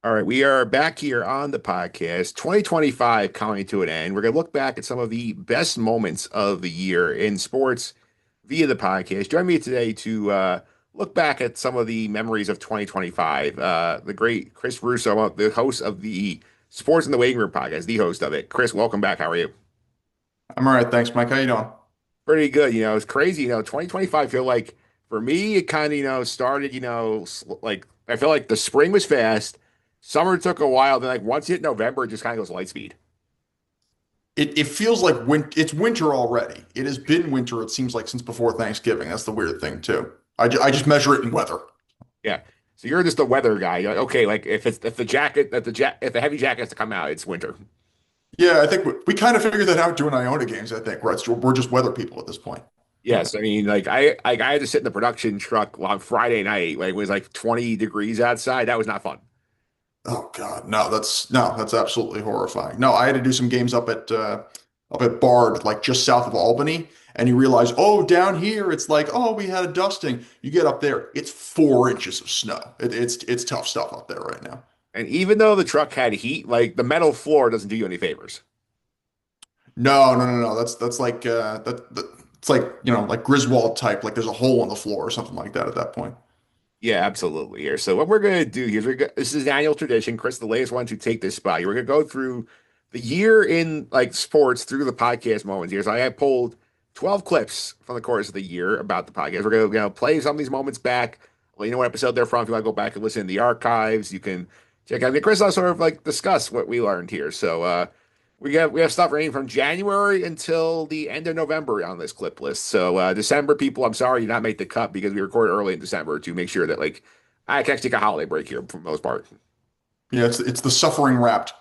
All right, we are back here on the podcast. 2025 coming to an end. We're going to look back at some of the best moments of the year in sports via the podcast. Join me today to look back at some of the memories of 2025. The great Chris Russo, the host of the Sports in the Waiting Room podcast, the host of it. Chris, welcome back. How are you? I'm all right, thanks, Mike. How you doing? Pretty good. It's crazy. 2025 feel like for me, it kind of, started, like I feel like the spring was fast. Summer took a while. Then like once you hit November, it just kind of goes light speed. It feels like it's winter already. It has been winter, it seems like, since before Thanksgiving. That's the weird thing, too. I just measure it in weather. Yeah. So you're just a weather guy. You're like, okay, like if the jacket if the heavy jacket has to come out, it's winter. Yeah, I think we kind of figured that out doing Iona games, I think, right? So we're just weather people at this point. Yes, I mean like I had to sit in the production truck on Friday night, like it was like 20 degrees outside. That was not fun. Oh God, no, that's absolutely horrifying. No, I had to do some games up at Bard, like just south of Albany, and you realize, oh, down here it's like, oh, we had a dusting. You get up there, it's 4 inches of snow. It's tough stuff up there right now. And even though the truck had heat, like the metal floor doesn't do you any favors. No, no, no, no. That's like it's like like Griswold type. Like there's a hole in the floor or something like that at that point. Yeah, absolutely. Here, so what we're gonna do here is this is an annual tradition. Chris, the latest one to take this spot. We're gonna go through the year in like sports through the podcast moments here. So I have pulled 12 clips from the course of the year about the podcast. We're gonna, play some of these moments back. Let you know what episode they're from. If you want to go back and listen in the archives, you can check out. I mean, Chris and I sort of like discuss what we learned here. So we have stuff ranging from January until the end of November on this clip list. So December people, I'm sorry you not made the cut because we recorded early in December to make sure that like I can actually take a holiday break here for the most part. Yeah, it's the suffering wrapped.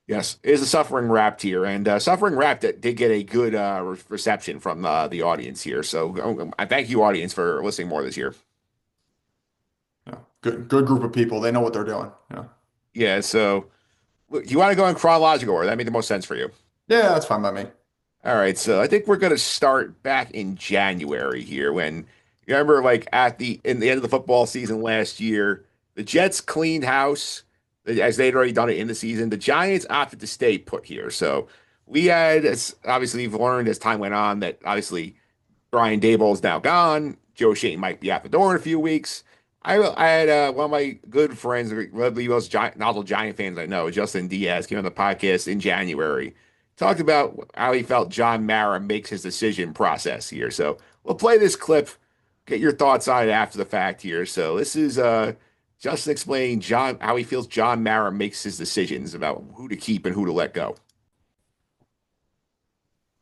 Yes, it is a suffering wrapped here, and suffering wrapped that did get a good reception from the audience here. So I thank you, audience, for listening more this year. Yeah, good group of people. They know what they're doing. Yeah, Yeah, so look, you want to go in chronological order? That made the most sense for you. yeah, that's fine by me. All right, so I think we're going to start back in January here when you remember like at the end of the football season last year, the Jets cleaned house as they'd already done it in the season. The Giants opted to stay put here. So we had obviously we've learned as time went on that obviously Brian Dable is now gone. Joe Shane might be out the door in a few weeks. I had one of my good friends, one of the most novel Giant fans I know, Justin Diaz, came on the podcast in January. Talked about how he felt John Mara makes his decision process here. So we'll play this clip, get your thoughts on it after the fact here. So this is Justin explaining John how he feels John Mara makes his decisions about who to keep and who to let go.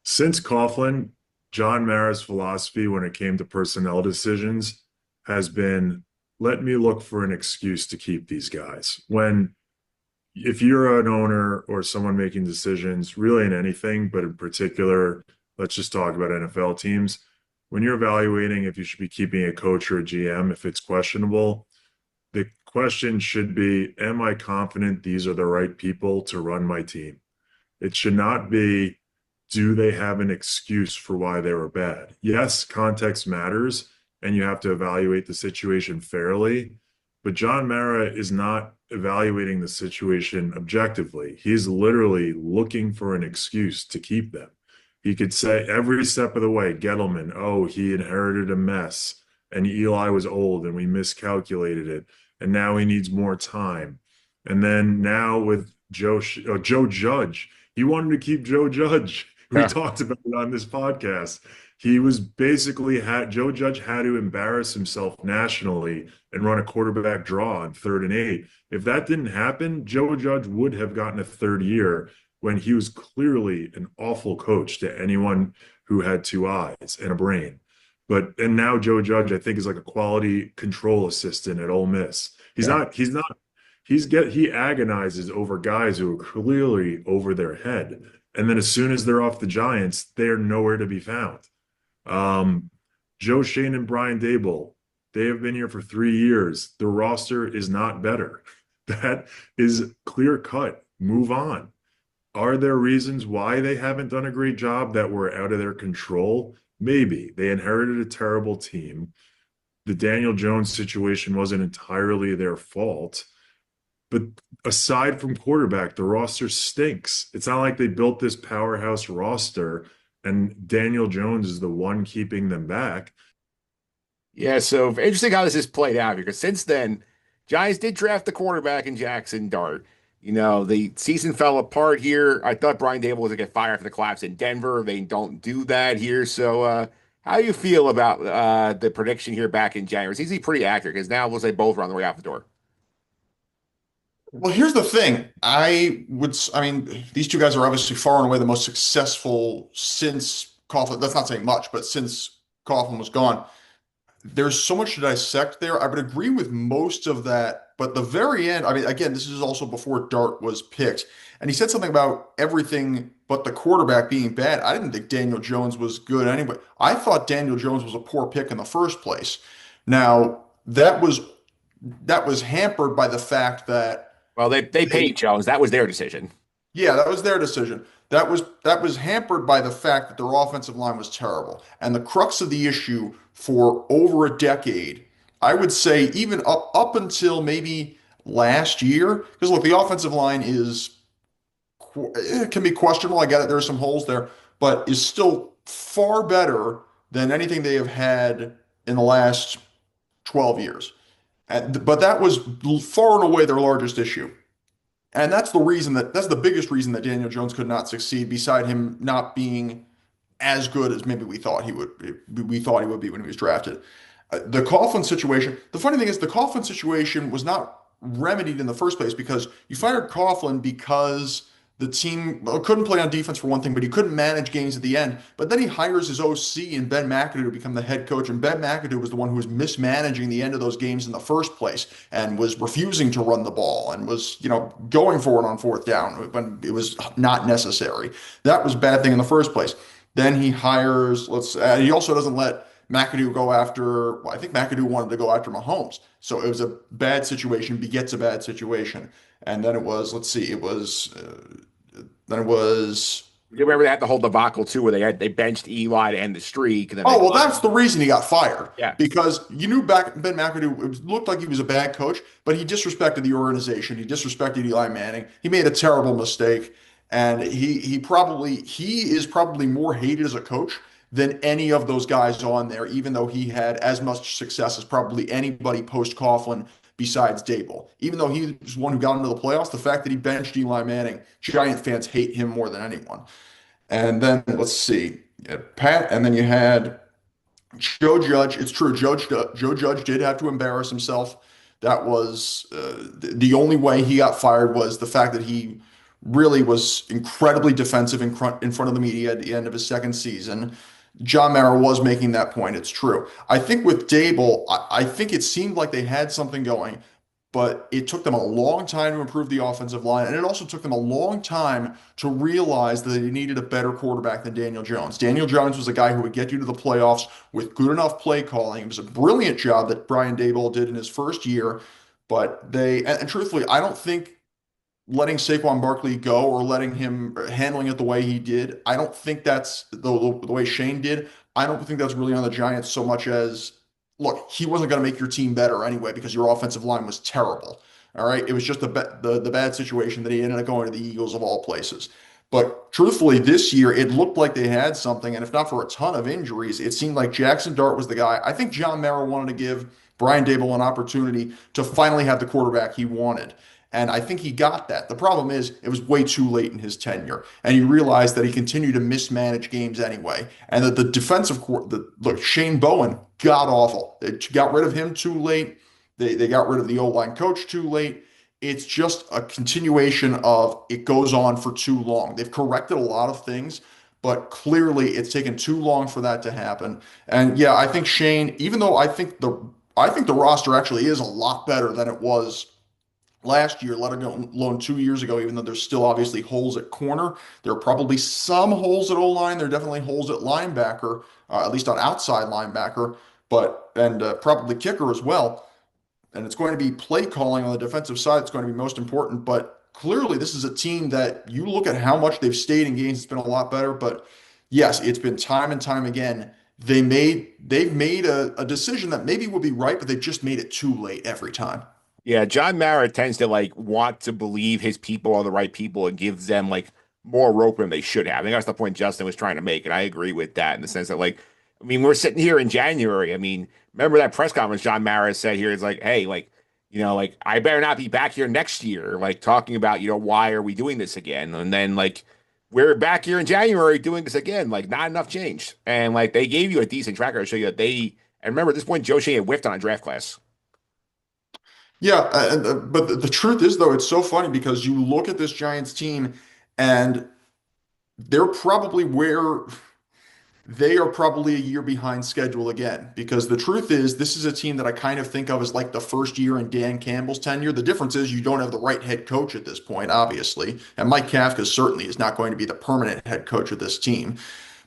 Since Coughlin, John Mara's philosophy when it came to personnel decisions has been let me look for an excuse to keep these guys. If you're an owner or someone making decisions, really in anything, but in particular, let's just talk about NFL teams. When you're evaluating if you should be keeping a coach or a GM, if it's questionable, the question should be, am I confident these are the right people to run my team? It should not be, do they have an excuse for why they were bad? Yes, context matters, and you have to evaluate the situation fairly. But John Mara is not evaluating the situation objectively. He's literally looking for an excuse to keep them. He could say every step of the way, Gettleman, oh, he inherited a mess, and Eli was old, and we miscalculated it, and now he needs more time. And then now with Joe Judge, he wanted to keep Joe Judge. We Yeah. talked about it on this podcast. He was basically Joe Judge had to embarrass himself nationally and run a quarterback draw on 3rd and 8. If that didn't happen, Joe Judge would have gotten a third year when he was clearly an awful coach to anyone who had two eyes and a brain. And now Joe Judge, I think, is like a quality control assistant at Ole Miss. Yeah. He agonizes over guys who are clearly over their head. And then as soon as they're off the Giants, they're nowhere to be found. Joe Shane and Brian Dable, they have been here for 3 years. The roster is not better. That is clear cut. Move on. Are there reasons why they haven't done a great job that were out of their control? Maybe. They inherited a terrible team. The Daniel Jones situation wasn't entirely their fault. But aside from quarterback, the roster stinks. It's not like they built this powerhouse roster and Daniel Jones is the one keeping them back. Yeah, so interesting how this has played out because since then, Giants did draft the quarterback in Jackson Dart. The season fell apart here. I thought Brian Dable was going to get fired for the collapse in Denver. They don't do that here. So, how do you feel about the prediction here back in January? It's easily pretty accurate because now we'll say both are on the way out the door. Well, here's the thing. I mean, these two guys are obviously far and away the most successful since Coughlin. That's not saying much, but since Coughlin was gone. There's so much to dissect there. I would agree with most of that, but the very end, I mean, again, this is also before Dart was picked, and he said something about everything but the quarterback being bad. I didn't think Daniel Jones was good anyway. I thought Daniel Jones was a poor pick in the first place. Now, that was hampered by the fact that Well, they paid they Jones. That was their decision. yeah, that was their decision. That was hampered by the fact that their offensive line was terrible. And the crux of the issue for over a decade, I would say even up until maybe last year, because look, the offensive line it can be questionable. I get it, there are some holes there, but is still far better than anything they have had in the last 12 years. But that was far and away their largest issue. And that's the biggest reason that Daniel Jones could not succeed, beside him not being as good as maybe we thought he would be when he was drafted. The Coughlin situation, the funny thing is the Coughlin situation was not remedied in the first place because you fired Coughlin because the team couldn't play on defense for one thing, but he couldn't manage games at the end. But then he hires his OC and Ben McAdoo to become the head coach, and Ben McAdoo was the one who was mismanaging the end of those games in the first place and was refusing to run the ball and was, going for it on fourth down when it was not necessary. That was a bad thing in the first place. Then he hires, he also doesn't let McAdoo go after, well, I think McAdoo wanted to go after Mahomes. So it was a bad situation, begets a bad situation. And then it was, let's see, then it was, You remember they had the whole debacle too, where they benched Eli to end the streak, and then oh, well, that's the reason he got fired. yeah. Because you knew back Ben McAdoo, it looked like he was a bad coach, but he disrespected the organization. He disrespected Eli Manning. He made a terrible mistake. And he is probably more hated as a coach than any of those guys on there, even though he had as much success as probably anybody post Coughlin besides Dable. Even though he was one who got into the playoffs, the fact that he benched Eli Manning, Giant fans hate him more than anyone. And then let's see, Pat, and then you had Joe Judge. It's true, Joe Judge did have to embarrass himself. That was the only way he got fired was the fact that he really was incredibly defensive in front of the media at the end of his second season. John Mara was making that point. It's true. I think with Dable, I think it seemed like they had something going, but it took them a long time to improve the offensive line, and it also took them a long time to realize that they needed a better quarterback than Daniel Jones. Daniel Jones was a guy who would get you to the playoffs with good enough play calling. It was a brilliant job that Brian Dable did in his first year, but and truthfully, I don't think letting Saquon Barkley go or letting him handling it the way he did, I don't think that's the way Shane did. I don't think that's really on the Giants so much as, look, he wasn't going to make your team better anyway because your offensive line was terrible. All right. It was just the bad situation that he ended up going to the Eagles of all places. But truthfully, this year, it looked like they had something. And if not for a ton of injuries, it seemed like Jackson Dart was the guy. I think John Mara wanted to give Brian Dable an opportunity to finally have the quarterback he wanted. And I think he got that. The problem is it was way too late in his tenure. And he realized that he continued to mismanage games anyway. And that the defensive court, look, Shane Bowen, god awful. They got rid of him too late. They got rid of the O-line coach too late. It's just a continuation of it goes on for too long. They've corrected a lot of things, but clearly it's taken too long for that to happen. And yeah, I think Shane, even though I think the roster actually is a lot better than it was last year, let alone 2 years ago, even though there's still obviously holes at corner. There are probably some holes at O-line. There are definitely holes at linebacker, at least on outside linebacker, and probably kicker as well. And it's going to be play calling on the defensive side. It's going to be most important. But clearly, this is a team that you look at how much they've stayed in games. It's been a lot better. But yes, it's been time and time again. They've made a decision that maybe would be right, but they just made it too late every time. Yeah, John Mara tends to like want to believe his people are the right people and gives them like more rope than they should have. I think that's the point Justin was trying to make, and I agree with that in the sense that like, I mean, we're sitting here in January. I mean, remember that press conference John Mara said here is like, hey, like, like I better not be back here next year, like talking about, why are we doing this again? And then like we're back here in January doing this again, like not enough changed. And like they gave you a decent tracker to show you that and remember at this point Joe Shea had whiffed on a draft class. Yeah, but the truth is, though, it's so funny because you look at this Giants team and they're probably where they are probably a year behind schedule again. Because the truth is, this is a team that I kind of think of as like the first year in Dan Campbell's tenure. The difference is you don't have the right head coach at this point, obviously. And Mike Kafka certainly is not going to be the permanent head coach of this team.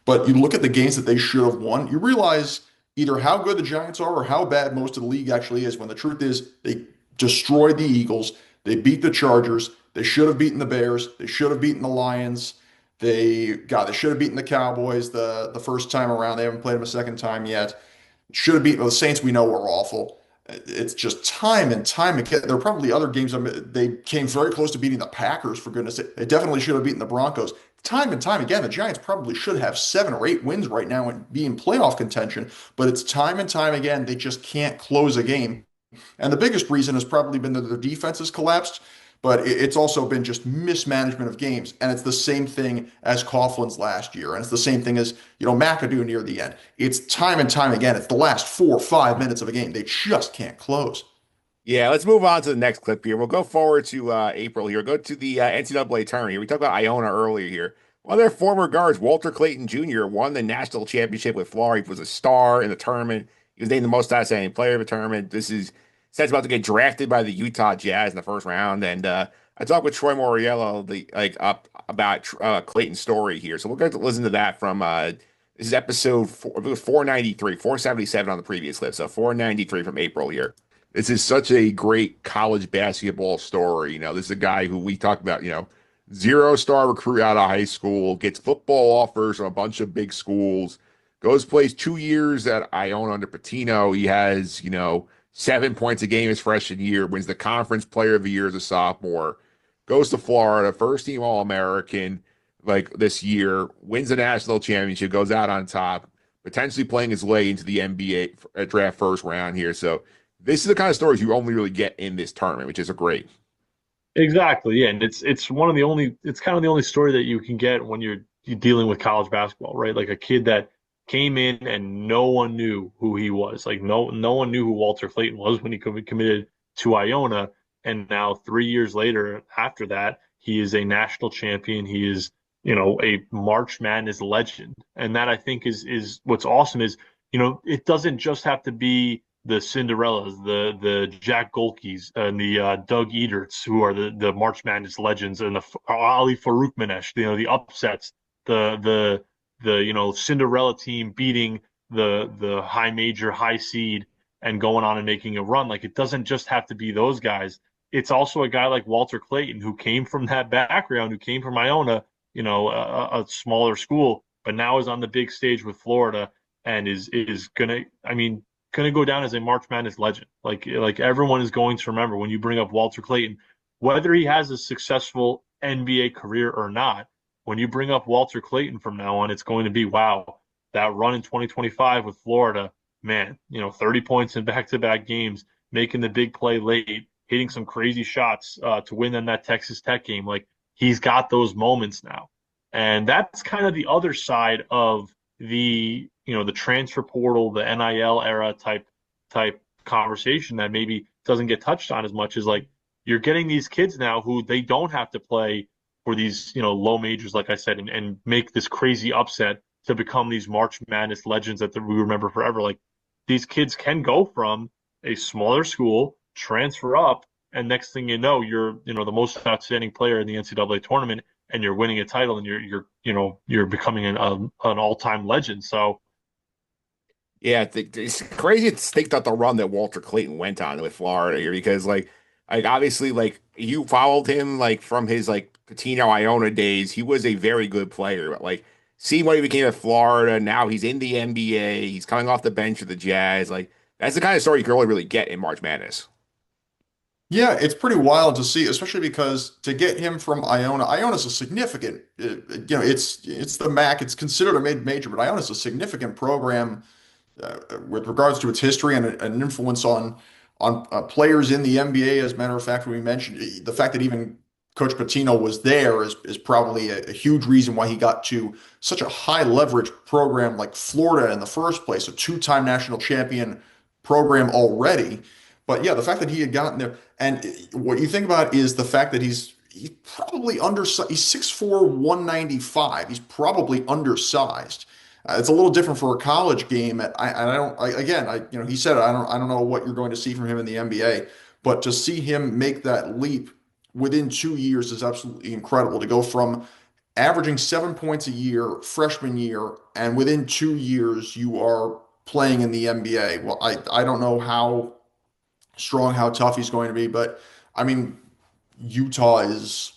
But you look at the games that they should have won, you realize either how good the Giants are or how bad most of the league actually is. When the truth is, they destroyed the Eagles, they beat the Chargers, they should have beaten the Bears, they should have beaten the Lions. They should have beaten the Cowboys the first time around. They haven't played them a second time yet. Should have beaten the Saints. We know were awful. It's just time and time again. There are probably other games. They came very close to beating the Packers, for goodness sake. They definitely should have beaten the Broncos. Time and time again, the Giants probably should have 7 or 8 wins right now and be in playoff contention. But it's time and time again, they just can't close a game. And the biggest reason has probably been that their defense has collapsed, but it's also been just mismanagement of games. And it's the same thing as Coughlin's last year. And it's the same thing as, McAdoo near the end. It's time and time again. It's the last 4 or 5 minutes of a game. They just can't close. Yeah, let's move on to the next clip here. We'll go forward to April here. Go to the NCAA tournament here. We talked about Iona earlier here. One of their former guards, Walter Clayton Jr., won the national championship with Florida. He was a star in the tournament. He was named the most outstanding player of the tournament. This is says about to get drafted by the Utah Jazz in the first round. And I talked with Troy Moriello up about Clayton's story here. So we'll get to listen to that from this is episode 493, 477 on the previous clip. So 493 from April here. This is such a great college basketball story. This is a guy who we talked about, 0-star recruit out of high school, gets football offers from a bunch of big schools, goes plays 2 years at Iona under Patino. He has, 7 points a game his freshman year, wins the conference player of the year as a sophomore, goes to Florida, first team All-American like this year, wins the national championship, goes out on top, potentially playing his way into the NBA draft first round here. So this is the kind of stories you only really get in this tournament, which is a great. Exactly, yeah, and it's one of the only it's kind of the only story that you can get when you're dealing with college basketball, right? Like a kid that came in and no one knew who he was. Like no one knew who Walter Clayton was when he committed to Iona, and now 3 years later, after that, he is a national champion. He is, a March Madness legend, and that I think is what's awesome is, it doesn't just have to be the Cinderellas, the Jack Golkis, and the Doug Ederts, who are the March Madness legends, and the Ali Faroukmanesh, the upsets, the Cinderella team beating the high major, high seed, and going on and making a run. Like it doesn't just have to be those guys. It's also a guy like Walter Clayton who came from that background, who came from Iona, a smaller school, but now is on the big stage with Florida and is gonna. I mean, going to go down as a March Madness legend. Like everyone is going to remember when you bring up Walter Clayton, whether he has a successful NBA career or not. When you bring up Walter Clayton from now on, it's going to be wow, that run in 2025 with Florida, man, 30 points in back-to-back games, making the big play late, hitting some crazy shots to win in that Texas Tech game. Like he's got those moments now. And that's kind of the other side of the transfer portal, the NIL era type conversation that maybe doesn't get touched on as much as like you're getting these kids now who they don't have to play for these low majors, like I said, and make this crazy upset to become these March Madness legends that we remember forever. Like these kids can go from a smaller school, transfer up, and next thing you know, you're the most outstanding player in the NCAA tournament, and you're winning a title, and you're becoming an all-time legend. So Yeah, it's crazy to think about the run that Walter Clayton went on with Florida here because like obviously like you followed him like from his like Patino Iona days. He was a very good player, but like seeing what he became at Florida, now he's in the NBA, he's coming off the bench of the Jazz. Like that's the kind of story you can only really get in March Madness. Yeah, it's pretty wild to see, especially because to get him from Iona, Iona's a significant, it's the MAC, it's considered a mid-major, but Iona's a significant program with regards to its history and an influence on players in the NBA. As a matter of fact, we mentioned the fact that even Coach Pitino was there is probably a huge reason why he got to such a high leverage program like Florida in the first place, a two-time national champion program already. But yeah, the fact that he had gotten there, and what you think about is the fact that he's probably undersized. He's 6'4", 195. He's probably undersized. It's a little different for a college game. I don't. Again, he said I don't know what you're going to see from him in the NBA, but to see him make that leap within 2 years is absolutely incredible. To go from averaging 7 points a year freshman year, and within 2 years you are playing in the NBA. Well, I don't know how strong, how tough he's going to be, but I mean, Utah is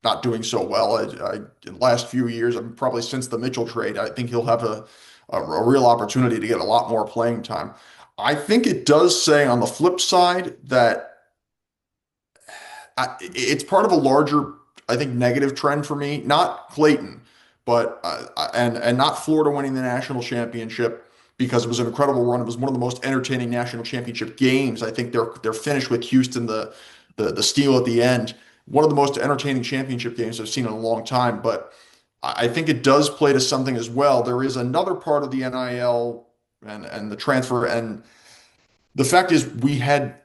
not doing so well. In the last few years, I mean, probably since the Mitchell trade, I think he'll have a real opportunity to get a lot more playing time. I think it does say on the flip side that it's part of a larger, I think, negative trend for me. Not Clayton, but and not Florida winning the national championship because it was an incredible run. It was one of the most entertaining national championship games. I think they're finished with Houston the steal at the end. One of the most entertaining championship games I've seen in a long time. But I think it does play to something as well. There is another part of the NIL and the transfer, and the fact is we had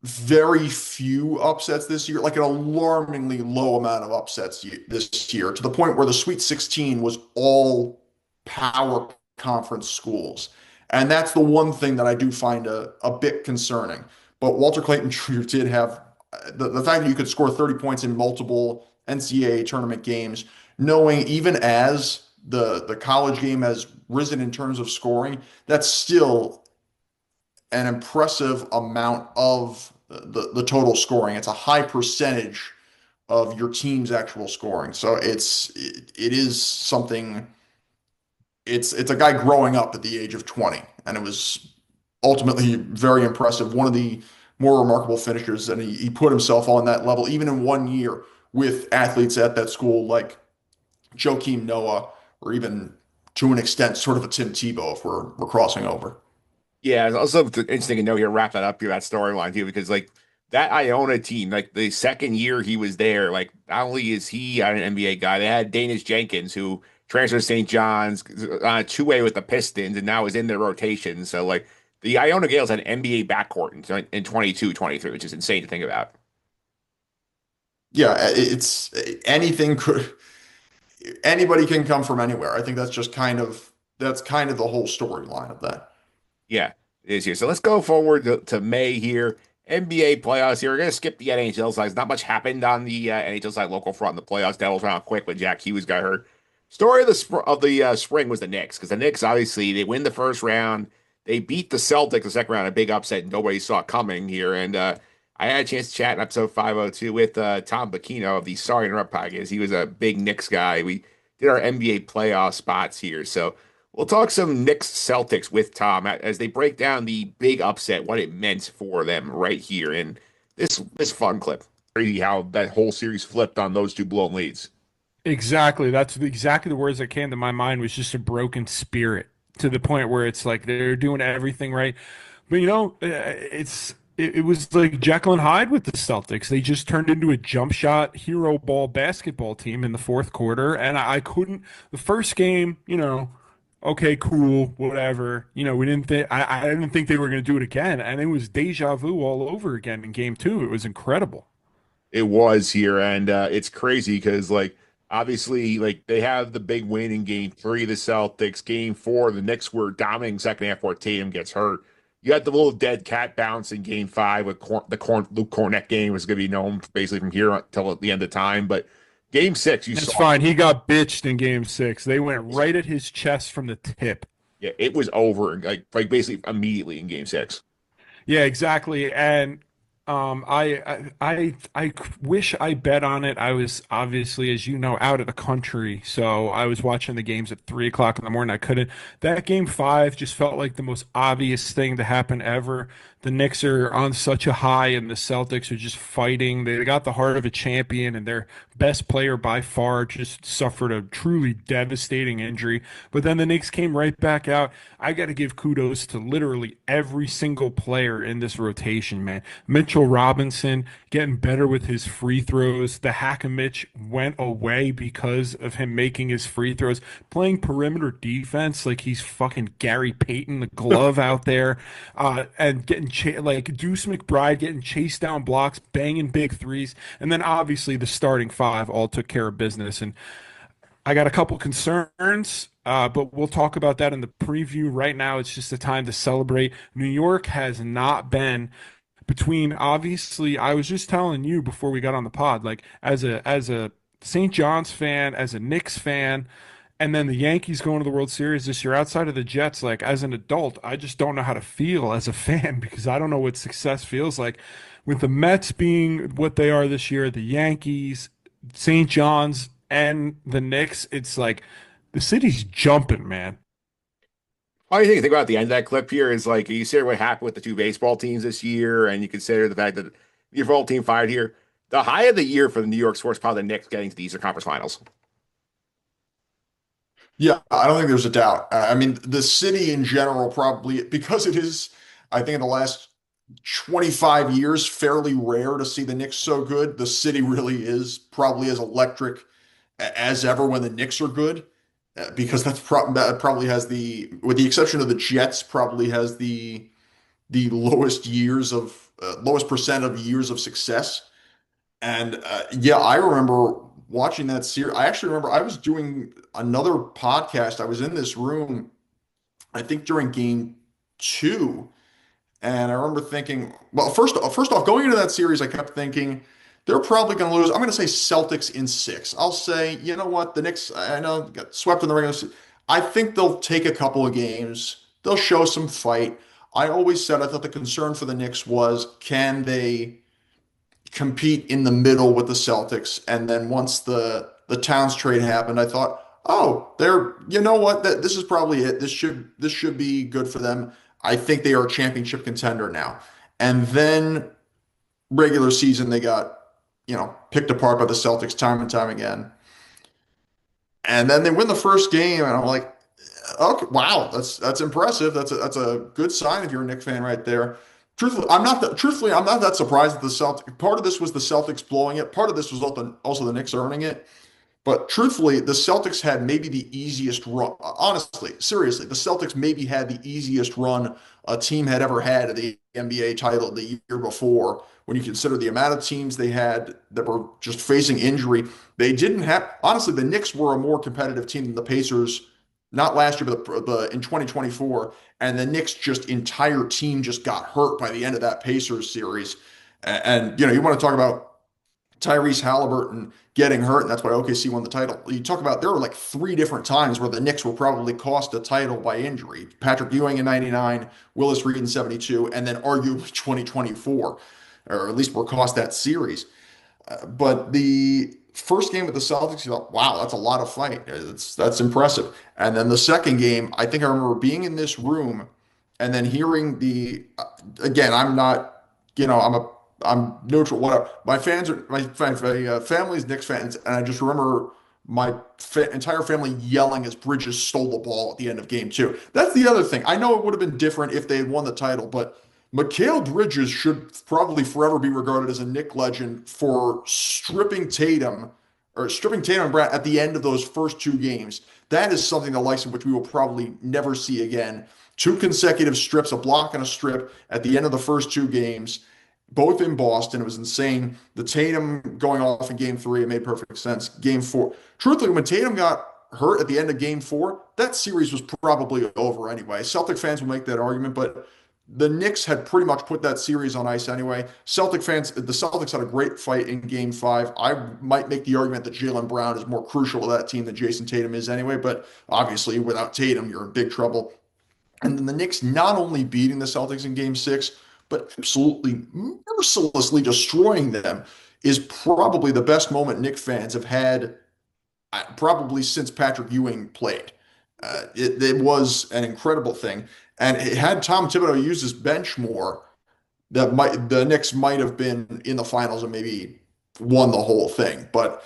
very few upsets this year, like an alarmingly low amount of upsets this year, to the point where the Sweet 16 was all power conference schools. And that's the one thing that I do find a bit concerning. But Walter Clayton Jr. did have the fact that you could score 30 points in multiple NCAA tournament games, knowing even as the college game has risen in terms of scoring, that's still an impressive amount of the total scoring. It's a high percentage of your team's actual scoring. So it is something. It's a guy growing up at the age of 20, and it was ultimately very impressive. One of the more remarkable finishers, and he put himself on that level even in 1 year with athletes at that school like Joakim Noah, or even to an extent, sort of a Tim Tebow if we're crossing over. Yeah, it's also interesting to know here, wrap that up here, that storyline too, because like that Iona team, like the second year he was there, like not only is he an NBA guy, they had Danish Jenkins who transferred to St. John's on a two-way with the Pistons and now is in their rotation. So like the Iona Gales had an NBA backcourt in 22, 23, which is insane to think about. Yeah, it's anything could anybody can come from anywhere. I think that's kind of the whole storyline of that. Yeah, it is here. So let's go forward to May here. NBA playoffs here. We're going to skip the NHL side. Not much happened on the NHL side local front in the playoffs. Devils around quick when Jack Hughes got hurt. Story of the spring was the Knicks, because the Knicks, obviously, they win the first round. They beat the Celtics the second round, a big upset nobody saw coming here. And I had a chance to chat in episode 502 with Tom Bacchino of the Sorry to Interrupt podcast. He was a big Knicks guy. We did our NBA playoff spots here. So we'll talk some Knicks Celtics with Tom as they break down the big upset, what it meant for them right here in this fun clip. Crazy how that whole series flipped on those two blown leads. Exactly. That's exactly the words that came to my mind was just a broken spirit to the point where it's like they're doing everything right. But it was like Jekyll and Hyde with the Celtics. They just turned into a jump shot hero ball basketball team in the fourth quarter. And I couldn't the first game, okay, cool, whatever. We didn't think I didn't think they were gonna do it again. And it was deja vu all over again in game two. It was incredible. It was here, and it's crazy because like obviously like they have the big win in game three, the Celtics. Game four, the Knicks were dominating second half where Tatum gets hurt. You got the little dead cat bounce in game five with Luke Cornett game was going to be known basically from here until the end of time. But game six, you That's saw, fine. He got bitched in game six. They went right at his chest from the tip. yeah, it was over like basically immediately in game six. Yeah, exactly. And I wish I bet on it. I was obviously, as you know, out of the country, so I was watching the games at 3 o'clock in the morning. I couldn't. That game five just felt like the most obvious thing to happen ever. The Knicks are on such a high, and the Celtics are just fighting. They got the heart of a champion, and their best player by far just suffered a truly devastating injury. But then the Knicks came right back out. I got to give kudos to literally every single player in this rotation, man. Mitchell Robinson getting better with his free throws. The hack and Mitch went away because of him making his free throws, playing perimeter defense like he's fucking Gary Payton, the glove out there, and getting like Deuce McBride getting chased down blocks, banging big threes, and then obviously the starting five all took care of business. And I got a couple concerns, but we'll talk about that in the preview. Right now, it's just a time to celebrate. New York has not been between obviously I was just telling you before we got on the pod, like as a St. John's fan, as a Knicks fan, and then the Yankees going to the World Series this year outside of the Jets, like as an adult, I just don't know how to feel as a fan because I don't know what success feels like. With the Mets being what they are this year, the Yankees, St. John's, and the Knicks, it's like the city's jumping, man. All you think about the end of that clip here is like you consider what happened with the two baseball teams this year, and you consider the fact that your whole team fired here. The high of the year for the New York sports probably the Knicks getting to the Eastern Conference Finals. Yeah, I don't think there's a doubt. I mean, the city in general probably because it is, I think in the last 25 years, fairly rare to see the Knicks so good. The city really is probably as electric as ever when the Knicks are good, because that probably has with the exception of the Jets, probably has the lowest years of lowest percent of years of success. And yeah, I remember watching that series. I actually remember I was doing another podcast. I was in this room, I think during game two, and I remember thinking, well, first off, going into that series, I kept thinking they're probably going to lose. I'm going to say Celtics in six. I'll say, you know what, the Knicks, I know got swept in the regular season. I think they'll take a couple of games. They'll show some fight. I always said I thought the concern for the Knicks was can they compete in the middle with the Celtics. And then once the Towns trade happened, I thought, oh, they're you know what this is probably it. This should be good for them. I think they are a championship contender now. And then regular season they got picked apart by the Celtics time and time again. And then they win the first game, and I'm like, okay, wow, that's impressive. That's a good sign if you're a Knicks fan right there. Truthfully, I'm not that surprised that the Celtics. Part of this was the Celtics blowing it. Part of this was also the Knicks earning it. But truthfully, the Celtics had maybe the easiest run. Honestly, seriously, the Celtics maybe had the easiest run a team had ever had at the NBA title the year before. When you consider the amount of teams they had that were just facing injury, they didn't have. Honestly, the Knicks were a more competitive team than the Pacers, not last year, but in 2024. And the Knicks just entire team just got hurt by the end of that Pacers series. And you want to talk about Tyrese Halliburton getting hurt, and that's why OKC won the title. You talk about there were like three different times where the Knicks were probably cost a title by injury. Patrick Ewing in 99, Willis Reed in 72, and then arguably 2024, or at least were cost that series. But the first game with the Celtics, you thought, wow, that's a lot of fight. That's impressive. And then the second game, I think I remember being in this room and then hearing again, I'm not, I'm neutral, whatever. My family's Knicks fans, and I just remember my entire family yelling as Bridges stole the ball at the end of game two. That's the other thing. I know it would have been different if they had won the title, but Mikal Bridges should probably forever be regarded as a Knick legend for stripping Tatum and Brown at the end of those first two games. That is something the likes of which we will probably never see again. Two consecutive strips, a block and a strip at the end of the first two games, both in Boston. It was insane. The Tatum going off in game three, it made perfect sense. Game four. Truthfully, when Tatum got hurt at the end of game four, that series was probably over anyway. Celtic fans will make that argument, but the Knicks had pretty much put that series on ice anyway. The Celtics had a great fight in game five. I might make the argument that Jaylen Brown is more crucial to that team than Jason Tatum is anyway, but obviously without Tatum, you're in big trouble. And then the Knicks not only beating the Celtics in game six, but absolutely mercilessly destroying them is probably the best moment Nick fans have had probably since Patrick Ewing played. It was an incredible thing. And had Tom Thibodeau used his bench more, the Knicks might have been in the finals and maybe won the whole thing. But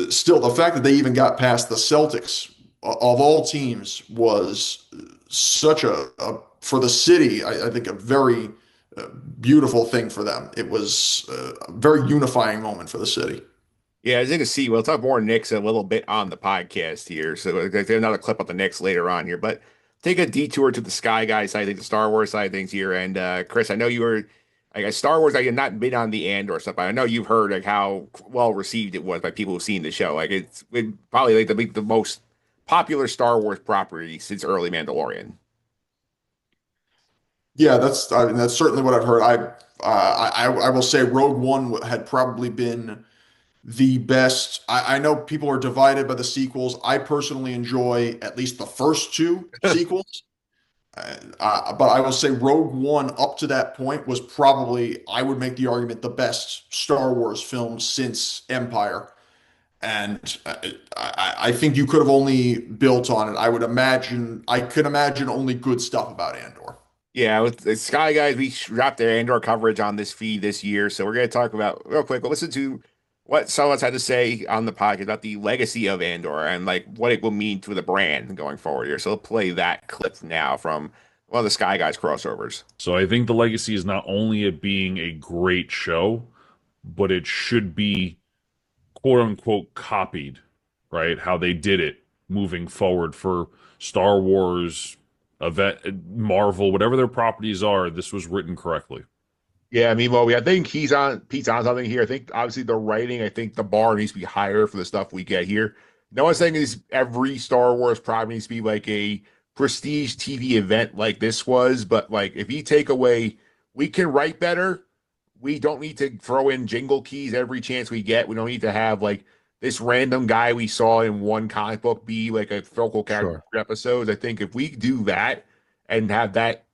still, the fact that they even got past the Celtics of all teams was such for the city, I think a very beautiful thing for them. It was a very unifying moment for the city. Yeah, as you can see, we'll talk more Knicks a little bit on the podcast here. So there's another clip of the Knicks later on here, but take a detour to the Sky Guys side, I think the Star Wars side of things here. And Chris, I know you were, I guess Star Wars. I have not been on the Andor stuff, but I know you've heard like how well received it was by people who've seen the show. Like probably like the most popular Star Wars property since early Mandalorian. Yeah, I mean, that's certainly what I've heard. I will say Rogue One had probably been the best. I know people are divided by the sequels. I personally enjoy at least the first two sequels. But I will say Rogue One up to that point was probably, I would make the argument, the best Star Wars film since Empire. And I think you could have only built on it. I could imagine only good stuff about Andor. Yeah, with the Sky Guys, we dropped their Andor coverage on this feed this year, so we're going to talk about real quick. We'll listen to what someone's had to say on the podcast about the legacy of Andor and like what it will mean to the brand going forward here. So we'll play that clip now from one of the Sky Guys crossovers. So I think the legacy is not only it being a great show, but it should be quote unquote copied, right? How they did it moving forward for Star Wars, event, Marvel, whatever their properties are. This was written correctly. Yeah, I mean, well, I think Pete's on something here. I think obviously the writing, I think the bar needs to be higher for the stuff we get here. No one's saying is every Star Wars property needs to be like a prestige TV event like this was, but like if you take away, we can write better. We don't need to throw in jingle keys every chance we get. We don't need to have like this random guy we saw in one comic book be like a focal character Sure. for episodes. I think if we do that and have that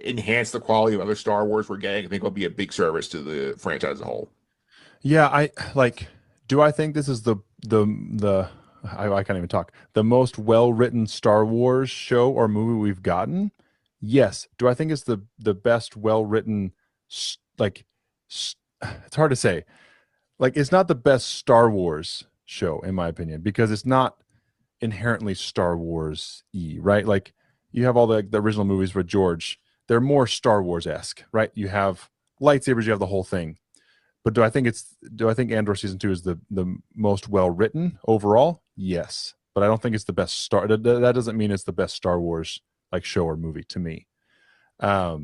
enhance the quality of other Star Wars we're getting, I think it'll be a big service to the franchise as a whole. Yeah, I like. Do I think this is the I can't even talk. The most well-written Star Wars show or movie we've gotten? Yes. Do I think it's the best well-written it's hard to say. Like it's not the best Star Wars show in my opinion because it's not inherently Star Wars-y, right? Like you have all the original movies with George. They're more Star Wars-esque, right? You have lightsabers, you have the whole thing. But do I think Andor season 2 is the most well written overall? Yes, but I don't think it's the best That doesn't mean it's the best Star Wars like show or movie to me. But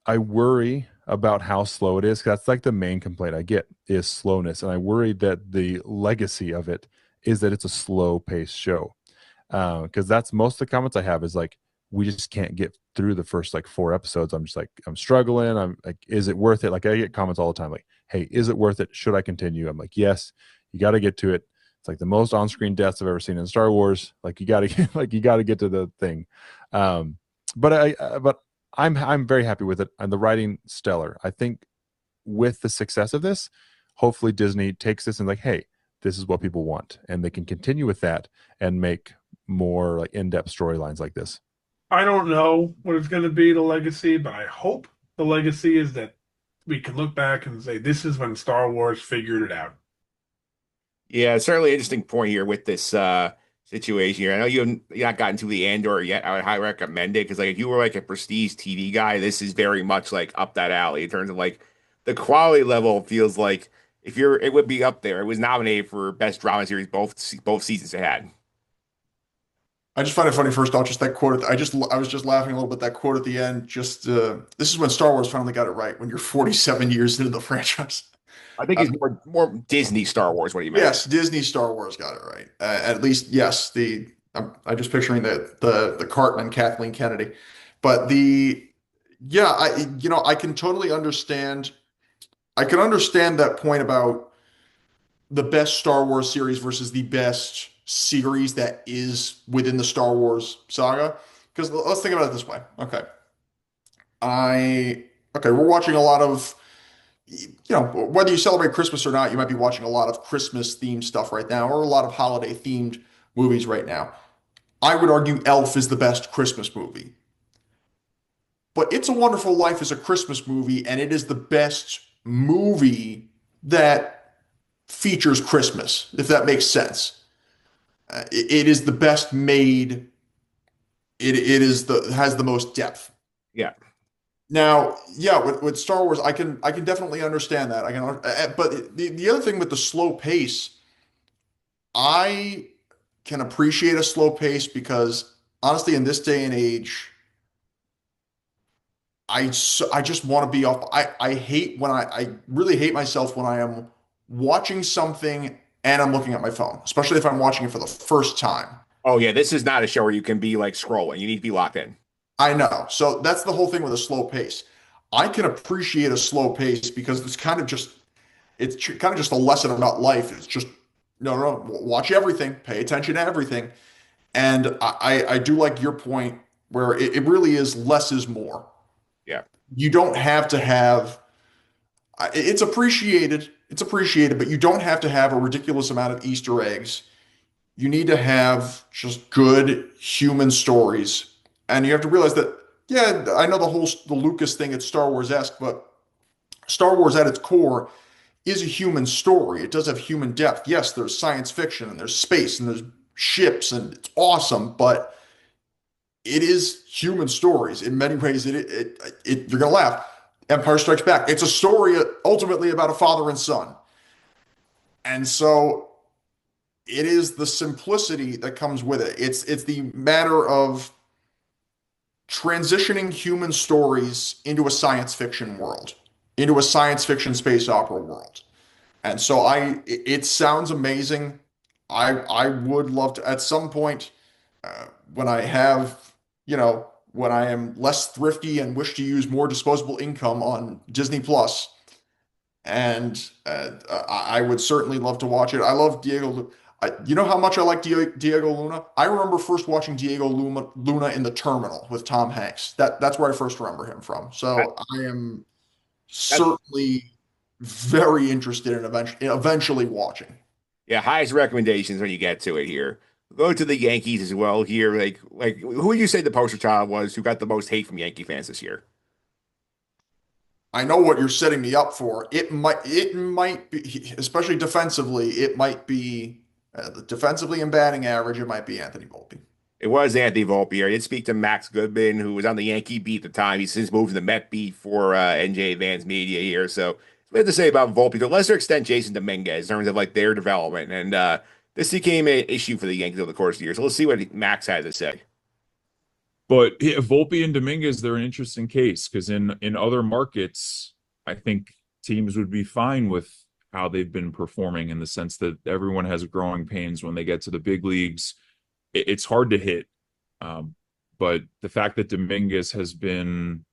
I worry about how slow it is. That's like the main complaint I get is slowness, and I worry that the legacy of it is that it's a slow paced show. Because that's most of the comments I have is like we just can't get through the first like 4 episodes. I'm just like, I'm struggling. I'm like, is it worth it? Like I get comments all the time like, hey, is it worth it? Should I continue? I'm like, yes, you got to get to it. It's like the most on-screen deaths I've ever seen in Star Wars. Like you got to get to the thing. But I'm very happy with it and the writing stellar. I think with the success of this, hopefully Disney takes this and like, hey, this is what people want. And they can continue with that and make more like in-depth storylines like this. I don't know what it's going to be, the legacy, but I hope the legacy is that we can look back and say, this is when Star Wars figured it out. Yeah, it's certainly an interesting point here with this situation here. I know you've not gotten to the Andor yet. I would highly recommend it because like if you were like a prestige TV guy, this is very much like up that alley in terms of like the quality level feels like it would be up there. It was nominated for best drama series both seasons it had. I just find it funny. First off, just that quote. I was just laughing a little bit. That quote at the end. This is when Star Wars finally got it right. When you're 47 years into the franchise. I think it's more Disney Star Wars. What do you mean? Yes, Disney Star Wars got it right. At least, yes. I'm just picturing the Cartman Kathleen Kennedy, but I can totally understand. I can understand that point about the best Star Wars series versus the best series that is within the Star Wars saga. Because let's think about it this way. Okay. okay, we're watching a lot of, whether you celebrate Christmas or not, you might be watching a lot of Christmas themed stuff right now, or a lot of holiday themed movies right now. I would argue Elf is the best Christmas movie. But It's a Wonderful Life is a Christmas movie, and it is the best movie that features Christmas, if that makes sense. It is the best made. It is the has the most depth. Yeah. Now, yeah, with Star Wars, I can definitely understand that. But the other thing with the slow pace, I can appreciate a slow pace because honestly, in this day and age, I just want to be off. I hate when I really hate myself when I am watching something and I'm looking at my phone, especially if I'm watching it for the first time. Oh yeah, this is not a show where you can be like scrolling. You need to be locked in. I know. So that's the whole thing with a slow pace. I can appreciate a slow pace because it's kind of just a lesson about life. It's just no, watch everything, pay attention to everything. And I do like your point where it really is less is more. Yeah. You don't have to have it's appreciated, but you don't have to have a ridiculous amount of Easter eggs. You need to have just good human stories. And you have to realize that, yeah, I know the Lucas thing, it's Star Wars-esque, but Star Wars at its core is a human story. It does have human depth. Yes, there's science fiction and there's space and there's ships and it's awesome, but it is human stories. In many ways, you're gonna laugh. Empire Strikes Back. It's a story ultimately about a father and son. And so it is the simplicity that comes with it. It's the matter of transitioning human stories into a science fiction world, into a science fiction space opera world. And so it sounds amazing. I would love to at some point when I have, when I am less thrifty and wish to use more disposable income on Disney Plus, and I would certainly love to watch it. I love Diego. You know how much I like Diego Luna? I remember first watching Diego Luna in The Terminal with Tom Hanks. That's where I first remember him from. So I am That, certainly very interested in eventually watching. yeah, highest recommendations when you get to it here. Go to the Yankees as well here. Like who would you say the poster child was who got the most hate from Yankee fans this year? I know what you're setting me up for. It might be, especially defensively, it might be defensively and batting average. It might be Anthony Volpe. It was Anthony Volpe. I did speak to Max Goodman, who was on the Yankee beat at the time. He's since moved to the Met beat for NJ Advanced Media here. So we have to say about Volpe. To a lesser extent, Jason Dominguez in terms of like their development. And this became an issue for the Yankees over the course of the year. So let's see what Max had to say. But yeah, Volpe and Dominguez, they're an interesting case because in other markets, I think teams would be fine with how they've been performing in the sense that everyone has growing pains when they get to the big leagues. It's hard to hit. But the fact that Dominguez has been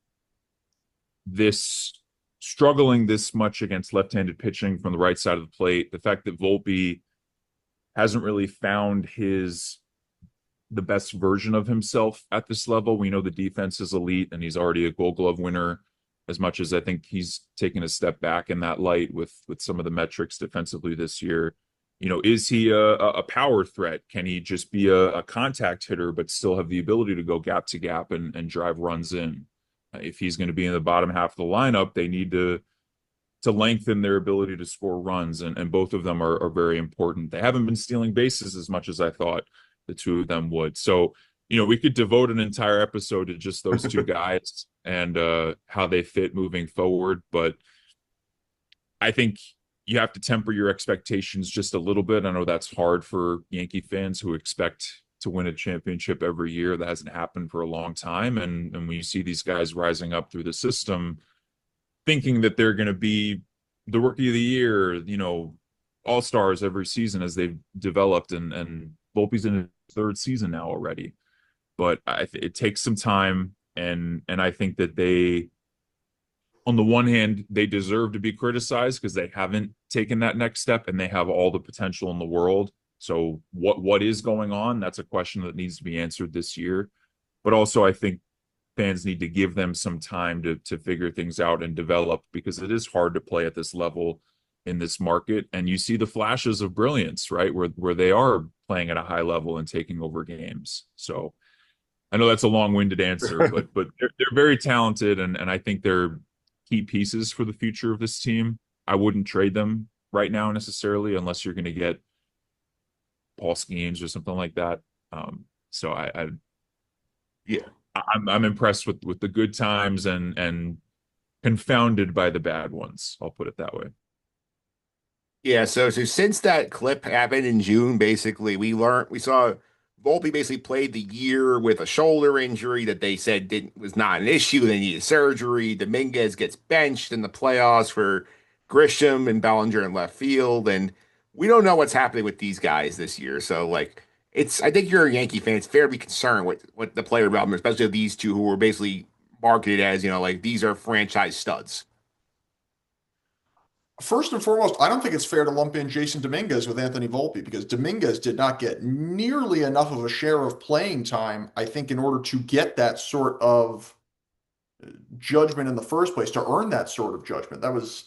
this struggling this much against left-handed pitching from the right side of the plate, the fact that Volpe hasn't really found the best version of himself at this level. We know the defense is elite and he's already a Gold Glove winner, as much as I think he's taken a step back in that light with some of the metrics defensively this year. Is he a power threat? Can he just be a contact hitter but still have the ability to go gap to gap and drive runs in? If he's going to be in the bottom half of the lineup, they need to lengthen their ability to score runs, and both of them are very important. They haven't been stealing bases as much as I thought the two of them would. So, we could devote an entire episode to just those two guys and how they fit moving forward. But I think you have to temper your expectations just a little bit. I know that's hard for Yankee fans who expect to win a championship every year. That hasn't happened for a long time. And when you see these guys rising up through the system, thinking that they're going to be the rookie of the year, all-stars every season as they've developed, and Volpe's in his third season now already. But it takes some time, and I think that they, on the one hand, they deserve to be criticized because they haven't taken that next step and they have all the potential in the world. So what is going on? That's a question that needs to be answered this year. But also, I think fans need to give them some time to figure things out and develop, because it is hard to play at this level in this market. And you see the flashes of brilliance, right? Where they are playing at a high level and taking over games. So I know that's a long-winded answer, but they're very talented, and I think they're key pieces for the future of this team. I wouldn't trade them right now necessarily, unless you're going to get Paul Skeens or something like that. So Yeah. I'm impressed with the good times and confounded by the bad ones. I'll put it that way. Yeah, so since that clip happened in June, basically we saw Volpe basically played the year with a shoulder injury that they said was not an issue. They needed surgery. Dominguez gets benched in the playoffs for Grisham and Bellinger in left field, and we don't know what's happening with these guys this year. So like I think you're a Yankee fan. It's fair to be concerned with the player development, especially of these two who were basically marketed as, like these are franchise studs. First and foremost, I don't think it's fair to lump in Jason Dominguez with Anthony Volpe, because Dominguez did not get nearly enough of a share of playing time, I think, in order to get that sort of judgment in the first place, to earn that sort of judgment. That was,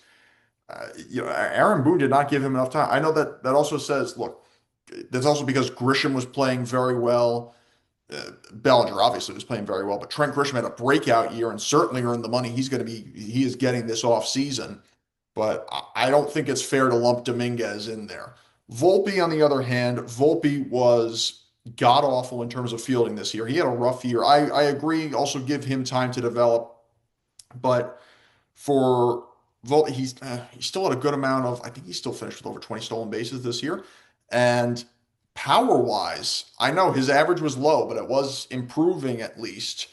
Aaron Boone did not give him enough time. I know that also says, look, that's also because Grisham was playing very well. Bellinger obviously was playing very well, but Trent Grisham had a breakout year and certainly earned the money he is getting this off season. But I don't think it's fair to lump Dominguez in there. Volpe, on the other hand, Volpe was god-awful in terms of fielding this year. He had a rough year. I agree, also give him time to develop. But for Volpe, he still had a good amount of, I think he still finished with over 20 stolen bases this year. And power-wise, I know his average was low, but it was improving at least.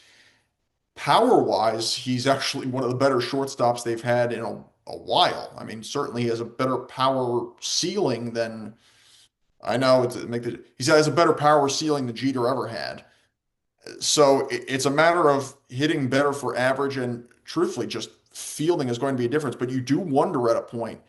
Power-wise, he's actually one of the better shortstops they've had in a while. I mean, certainly he has a better power ceiling than I know. He has a better power ceiling than Jeter ever had. So it's a matter of hitting better for average, and truthfully, just fielding is going to be a difference. But you do wonder at a point,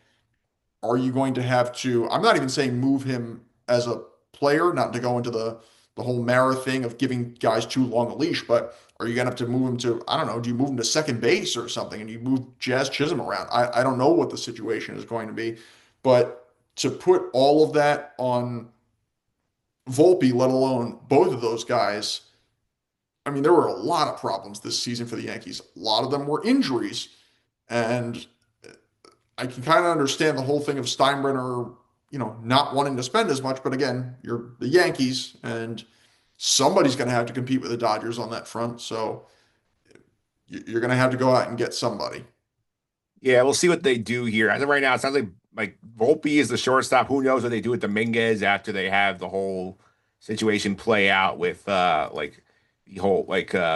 are you going to have to? I'm not even saying move him as a player, not to go into the whole Mara thing of giving guys too long a leash, but are you going to have to move him to, I don't know, do you move him to second base or something and you move Jazz Chisholm around? I don't know what the situation is going to be, but to put all of that on Volpe, let alone both of those guys, I mean, there were a lot of problems this season for the Yankees. A lot of them were injuries, and I can kind of understand the whole thing of Steinbrenner, not wanting to spend as much, but again, you're the Yankees, and somebody's going to have to compete with the Dodgers on that front. So you're going to have to go out and get somebody. Yeah, we'll see what they do here. As of right now, it sounds like Volpe is the shortstop. Who knows what they do with Dominguez after they have the whole situation play out with like the whole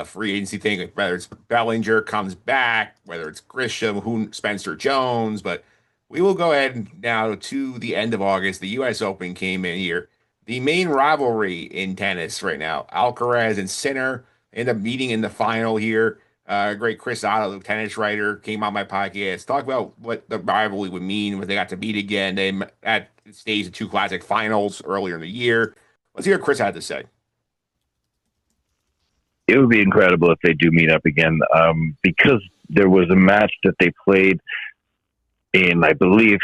free agency thing, like whether it's Bellinger comes back, whether it's Grisham, Spencer Jones. But we will go ahead now to the end of August. The U.S. Open came in here. The main rivalry in tennis right now, Alcaraz and Sinner end up meeting in the final here. Great Chris Otto, the tennis writer, came on my podcast. Talk about what the rivalry would mean when they got to meet again. They at stage of two classic finals earlier in the year. Let's hear what Chris had to say. It would be incredible if they do meet up again, because there was a match that they played in, I believe,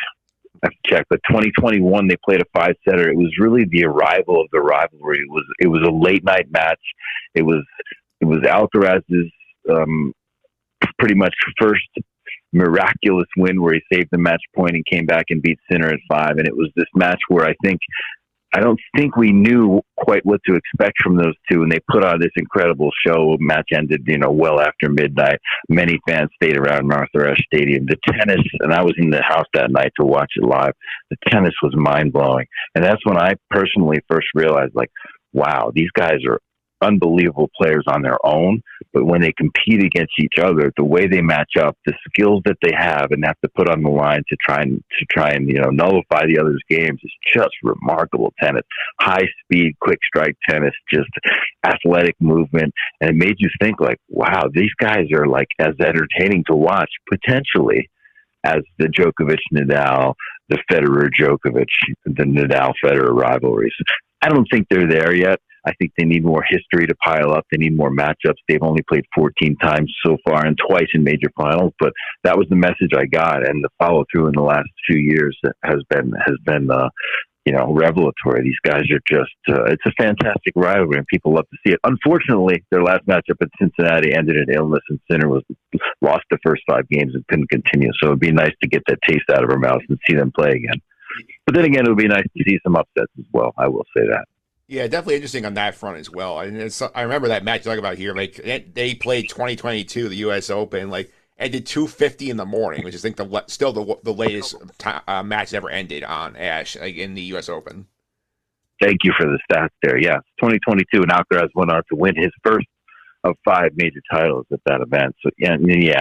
I have to check, but 2021 they played a 5-setter. It was really the arrival of the rivalry. It was a late night match. It was Alcaraz's pretty much first miraculous win where he saved the match point and came back and beat Sinner at 5. And it was this match where I don't think we knew quite what to expect from those two, and they put on this incredible show. Match ended, well after midnight. Many fans stayed around Arthur Ashe Stadium. The tennis, and I was in the house that night to watch it live. The tennis was mind blowing, and that's when I personally first realized, wow, these guys are unbelievable players on their own, but when they compete against each other, the way they match up, the skills that they have and have to put on the line to try and nullify the other's games is just remarkable tennis. High speed, quick strike tennis, just athletic movement, and it made you think wow, these guys are as entertaining to watch potentially as the Djokovic Nadal, the Federer Djokovic, the Nadal Federer rivalries. I don't think they're there yet. I think they need more history to pile up. They need more matchups. They've only played 14 times so far and twice in major finals, but that was the message I got. And the follow through in the last few years has been revelatory. These guys are just, it's a fantastic rivalry and people love to see it. Unfortunately, their last matchup at Cincinnati ended in illness and Sinner lost the first 5 games and couldn't continue. So it'd be nice to get that taste out of her mouth and see them play again. But then again, it would be nice to see some upsets as well. I will say that. Yeah, definitely interesting on that front as well. And I remember that match you talk about here. Like they played 2022, the U.S. Open, like ended 2:50 in the morning, which is I think still the latest match ever ended on Ash, like in the U.S. Open. Thank you for the stats there. Yeah, 2022, and Alcaraz went on to win his first of 5 major titles at that event. So yeah,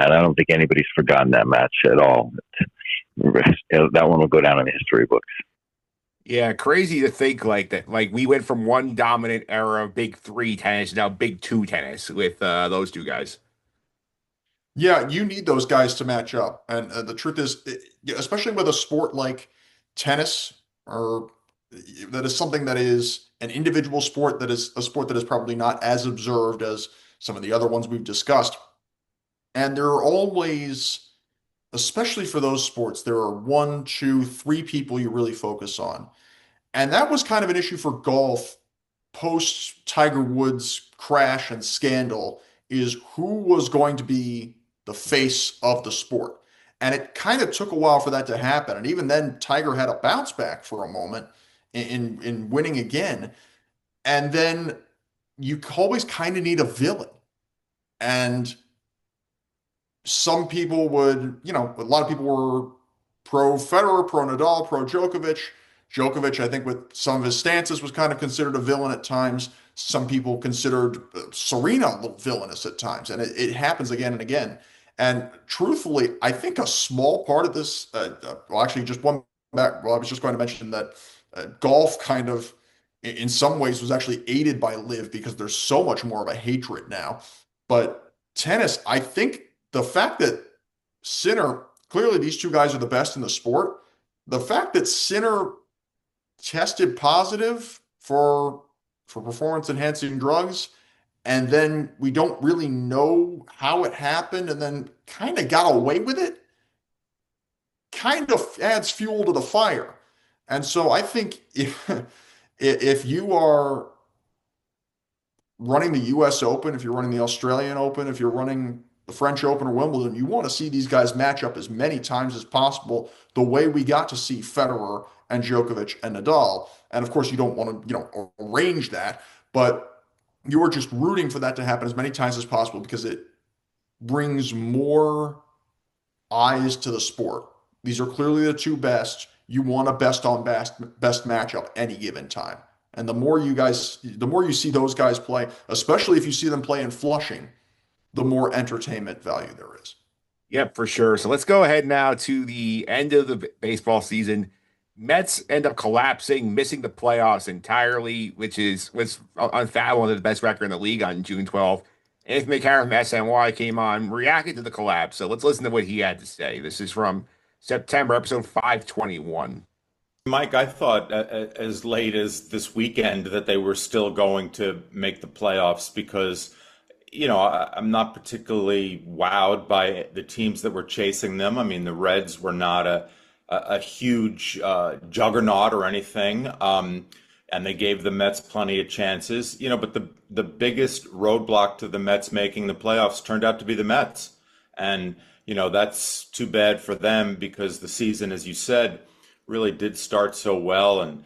I don't think anybody's forgotten that match at all. That one will go down in the history books. Yeah, crazy to think like that. Like we went from one dominant era of Big 3 tennis to now Big 2 tennis with those two guys. Yeah, you need those guys to match up. And the truth is, especially with a sport like tennis, or that is something that is an individual sport, that is a sport that is probably not as observed as some of the other ones we've discussed. And there are always, especially for those sports, there are 1, 2, 3 people you really focus on. And that was kind of an issue for golf post Tiger Woods crash and scandal, is who was going to be the face of the sport. And it kind of took a while for that to happen. And even then, Tiger had a bounce back for a moment in winning again. And then you always kind of need a villain. And some people would, a lot of people were pro Federer, pro Nadal, pro Djokovic. Djokovic, I think, with some of his stances, was kind of considered a villain at times. Some people considered Serena a little villainous at times, and it happens again and again. And truthfully, I think a small part of this, actually, just one back. Well, I was just going to mention that golf kind of, in some ways, was actually aided by Liv because there's so much more of a hatred now. But tennis, I think the fact that Sinner, clearly these two guys are the best in the sport. The fact that Sinner tested positive for performance enhancing drugs, and then we don't really know how it happened, and then kind of got away with it, kind of adds fuel to the fire. And so I think if you are running the US Open, if you're running the Australian Open, if you're running the French Open or Wimbledon, you want to see these guys match up as many times as possible, the way we got to see Federer and Djokovic and Nadal. And of course, you don't want to, arrange that, but you are just rooting for that to happen as many times as possible because it brings more eyes to the sport. These are clearly the two best. You want a best on best matchup any given time. And the more you see those guys play, especially if you see them play in Flushing, the more entertainment value there is. Yep, for sure. So let's go ahead now to the end of the baseball season. Mets end up collapsing, missing the playoffs entirely, which was unfathomable, the best record in the league on June 12th. Anthony McCarron from SNY came on, reacted to the collapse. So let's listen to what he had to say. This is from September, episode 521. Mike, I thought as late as this weekend that they were still going to make the playoffs because, I'm not particularly wowed by the teams that were chasing them. I mean, the Reds were not a huge juggernaut or anything, and they gave the Mets plenty of chances, but the biggest roadblock to the Mets making the playoffs turned out to be the Mets. And, that's too bad for them because the season, as you said, really did start so well. And,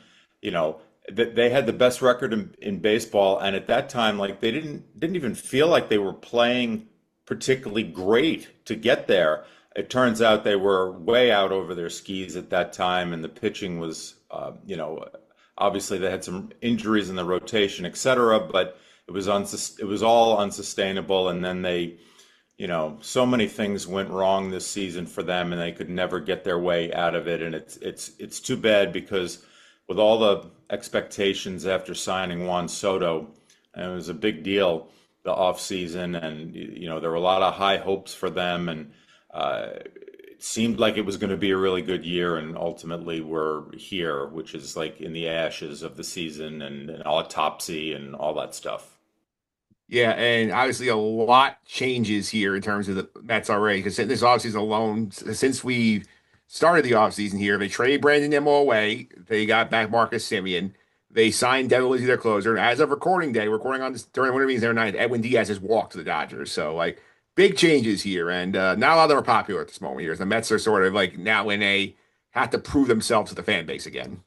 they had the best record in baseball. And at that time, like they didn't even feel like they were playing particularly great to get there. It turns out they were way out over their skis at that time. And the pitching was, obviously they had some injuries in the rotation, et cetera, but it was all unsustainable. And then they, so many things went wrong this season for them and they could never get their way out of it. And it's too bad because with all the expectations after signing Juan Soto, and it was a big deal the offseason, and there were a lot of high hopes for them, and it seemed like it was going to be a really good year, and ultimately we're here, which is like in the ashes of the season and an autopsy and all that stuff. Yeah, and obviously a lot changes here in terms of the Mets already because this offseason alone, since we started the offseason here, they traded Brandon Nimmo away. They got back Marcus Simeon. They signed Devin Williams, their closer. And as of recording day, recording on this during winter meetings every night, Edwin Diaz has walked to the Dodgers. So like big changes here, and not a lot of them are popular at this moment here. The Mets are sort of like now in a have to prove themselves to the fan base again.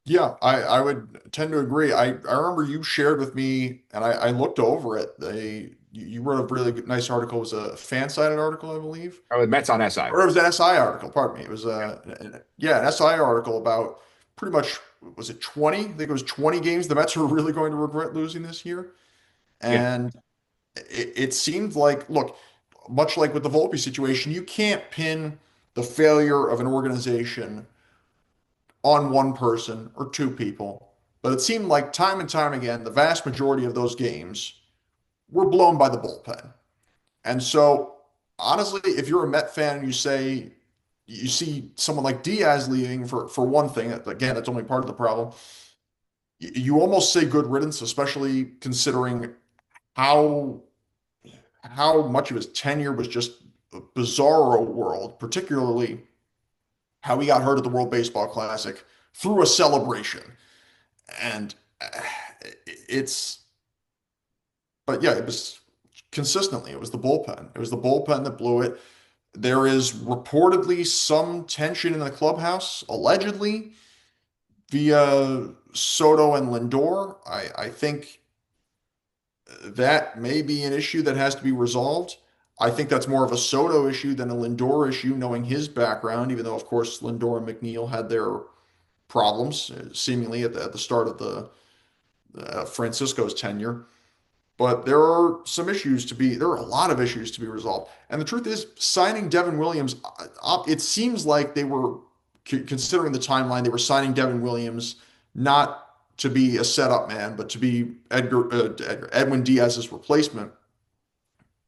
Yeah, I would tend to agree. I remember you shared with me, and I looked over it. You wrote a really nice article. It was a fan-sided article, I believe. Oh, the Mets on SI. Or it was an SI article, pardon me. It was yeah, an SI article about pretty much, was it 20? I think it was 20 games the Mets are really going to regret losing this year. Yeah. And it seemed like, look, much like with the Volpe situation, you can't pin the failure of an organization on one person or two people. But it seemed like time and time again, the vast majority of those games were blown by the bullpen. And so, honestly, if you're a Met fan and you see someone like Diaz leaving for one thing, again, that's only part of the problem. You almost say good riddance, especially considering how how much of his tenure was just a bizarro world, particularly how he got hurt at the World Baseball Classic through a celebration. And it's, but yeah, it was consistently, it was the bullpen. It was the bullpen that blew it. There is reportedly some tension in the clubhouse, allegedly, via Soto and Lindor. I think that may be an issue that has to be resolved. I think that's more of a Soto issue than a Lindor issue, knowing his background, even though, of course, Lindor and McNeil had their problems, seemingly at the start of the Francisco's tenure. But there are there are a lot of issues to be resolved. And the truth is, signing Devin Williams, it seems like they were, considering the timeline, they were signing Devin Williams not to be a setup man, but to be Edwin Diaz's replacement.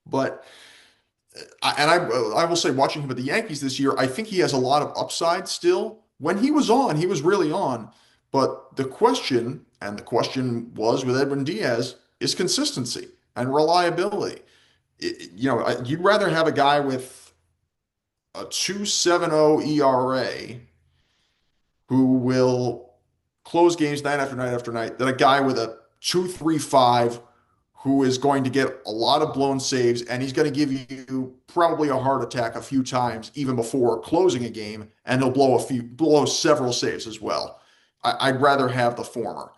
But I will say, watching him at the Yankees this year, I think he has a lot of upside still. When he was on, he was really on. But the question, and the question was with Edwin Diaz, is consistency and reliability. You'd rather have a guy with a 2.70 ERA who will close games night after night after night than a guy with a 2.35 who is going to get a lot of blown saves, and he's going to give you probably a heart attack a few times even before closing a game, and he'll blow several saves as well. I'd rather have the former.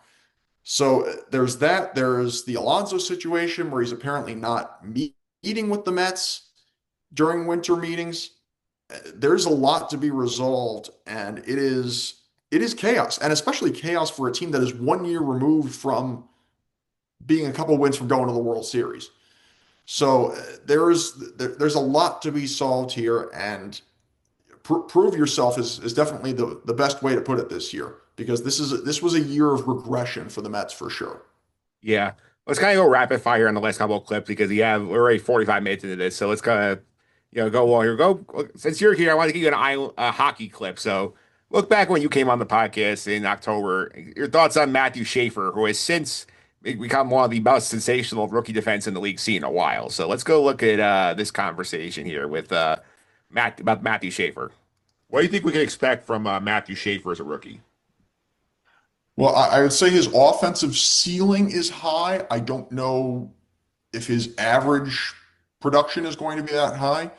So there's that. There's the Alonso situation where he's apparently not meeting with the Mets during winter meetings. There's a lot to be resolved, and it is chaos, and especially chaos for a team that is 1 year removed from being a couple wins from going to the World Series. So there's a lot to be solved here, and prove yourself is definitely the best way to put it this year, because this was a year of regression for the Mets for sure. Yeah. Let's kind of go rapid fire on the last couple of clips because we're already 45 minutes into this. So let's kind of go along here. Since you're here, I want to give you a hockey clip. So look back when you came on the podcast in October. Your thoughts on Matthew Schaefer, who has since become one of the most sensational rookie defense in the league seen in a while. So let's go look at this conversation here with about Matthew Schaefer. What do you think we can expect from Matthew Schaefer as a rookie? Well, I would say his offensive ceiling is high. I don't know if his average production is going to be that high.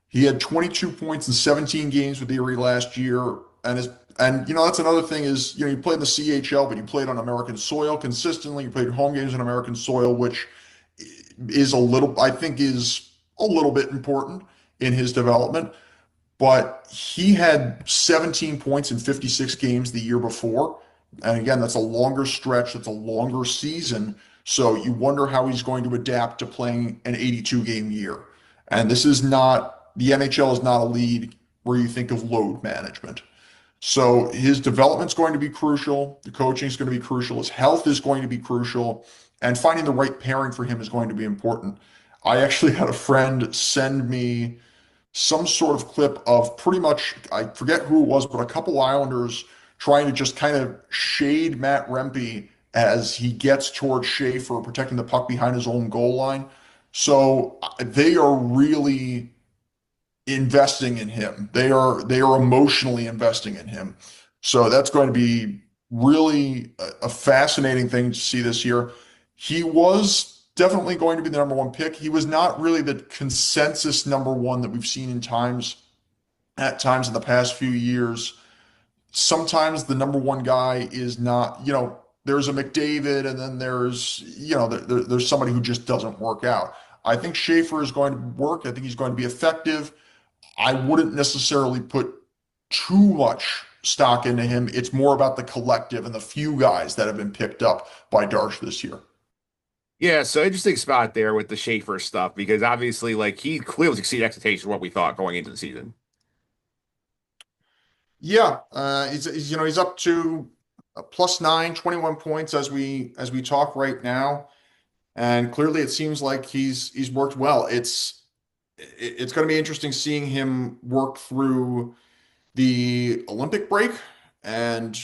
He had 22 points in 17 games with Erie last year, and that's another thing is, you played in the CHL, but you played on American soil consistently. You played home games on American soil, which I think is a little bit important in his development. But he had 17 points in 56 games the year before. And again, that's a longer stretch. That's a longer season. So you wonder how he's going to adapt to playing an 82 game year. And the NHL is not a league where you think of load management. So his development's going to be crucial. The coaching is going to be crucial. His health is going to be crucial. And finding the right pairing for him is going to be important. I actually had a friend send me some sort of clip of pretty much, I forget who it was, but a couple Islanders trying to just kind of shade Matt Rempe as he gets towards Schaefer, protecting the puck behind his own goal line. So they are really investing in him. They are emotionally investing in him. So that's going to be really a fascinating thing to see this year. He was definitely going to be the number one pick. He was not really the consensus number one that we've seen at times in the past few years. Sometimes the number one guy is not, there's a McDavid and then there's somebody who just doesn't work out. I think Schaefer is going to work. I think he's going to be effective. I wouldn't necessarily put too much stock into him. It's more about the collective and the few guys that have been picked up by Darsh this year. Yeah, so interesting spot there with the Schaefer stuff because obviously, like he clearly exceeded expectations of what we thought going into the season. Yeah, he's up to +9, 21 points as we talk right now, and clearly it seems like he's worked well. It's going to be interesting seeing him work through the Olympic break and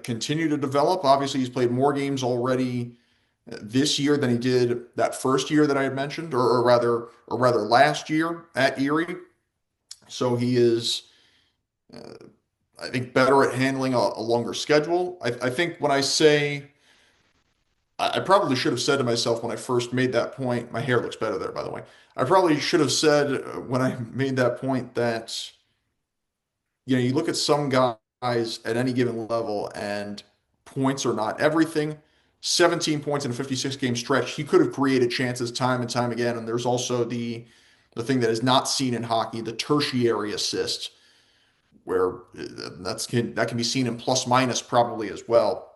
continue to develop. Obviously, he's played more games already this year than he did that first year that I had mentioned, or rather last year at Erie. So he is, I think, better at handling a longer schedule. I think when I say, I probably should have said to myself when I first made that point, my hair looks better there, by the way. I probably should have said when I made that point that, you look at some guys at any given level and points are not everything. 17 points in a 56 game stretch. He could have created chances time and time again. And there's also the thing that is not seen in hockey, the tertiary assist, where that can be seen in plus minus probably as well.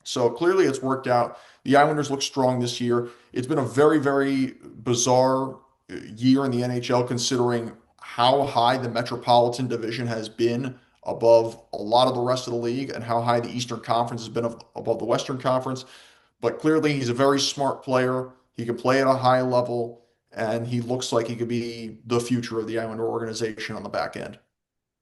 So clearly it's worked out. The Islanders look strong this year. It's been a very, very bizarre year in the NHL considering how high the Metropolitan Division has been above a lot of the rest of the league and how high the Eastern Conference has been above the Western Conference. But clearly he's a very smart player. He can play at a high level, and he looks like he could be the future of the Islander organization on the back end.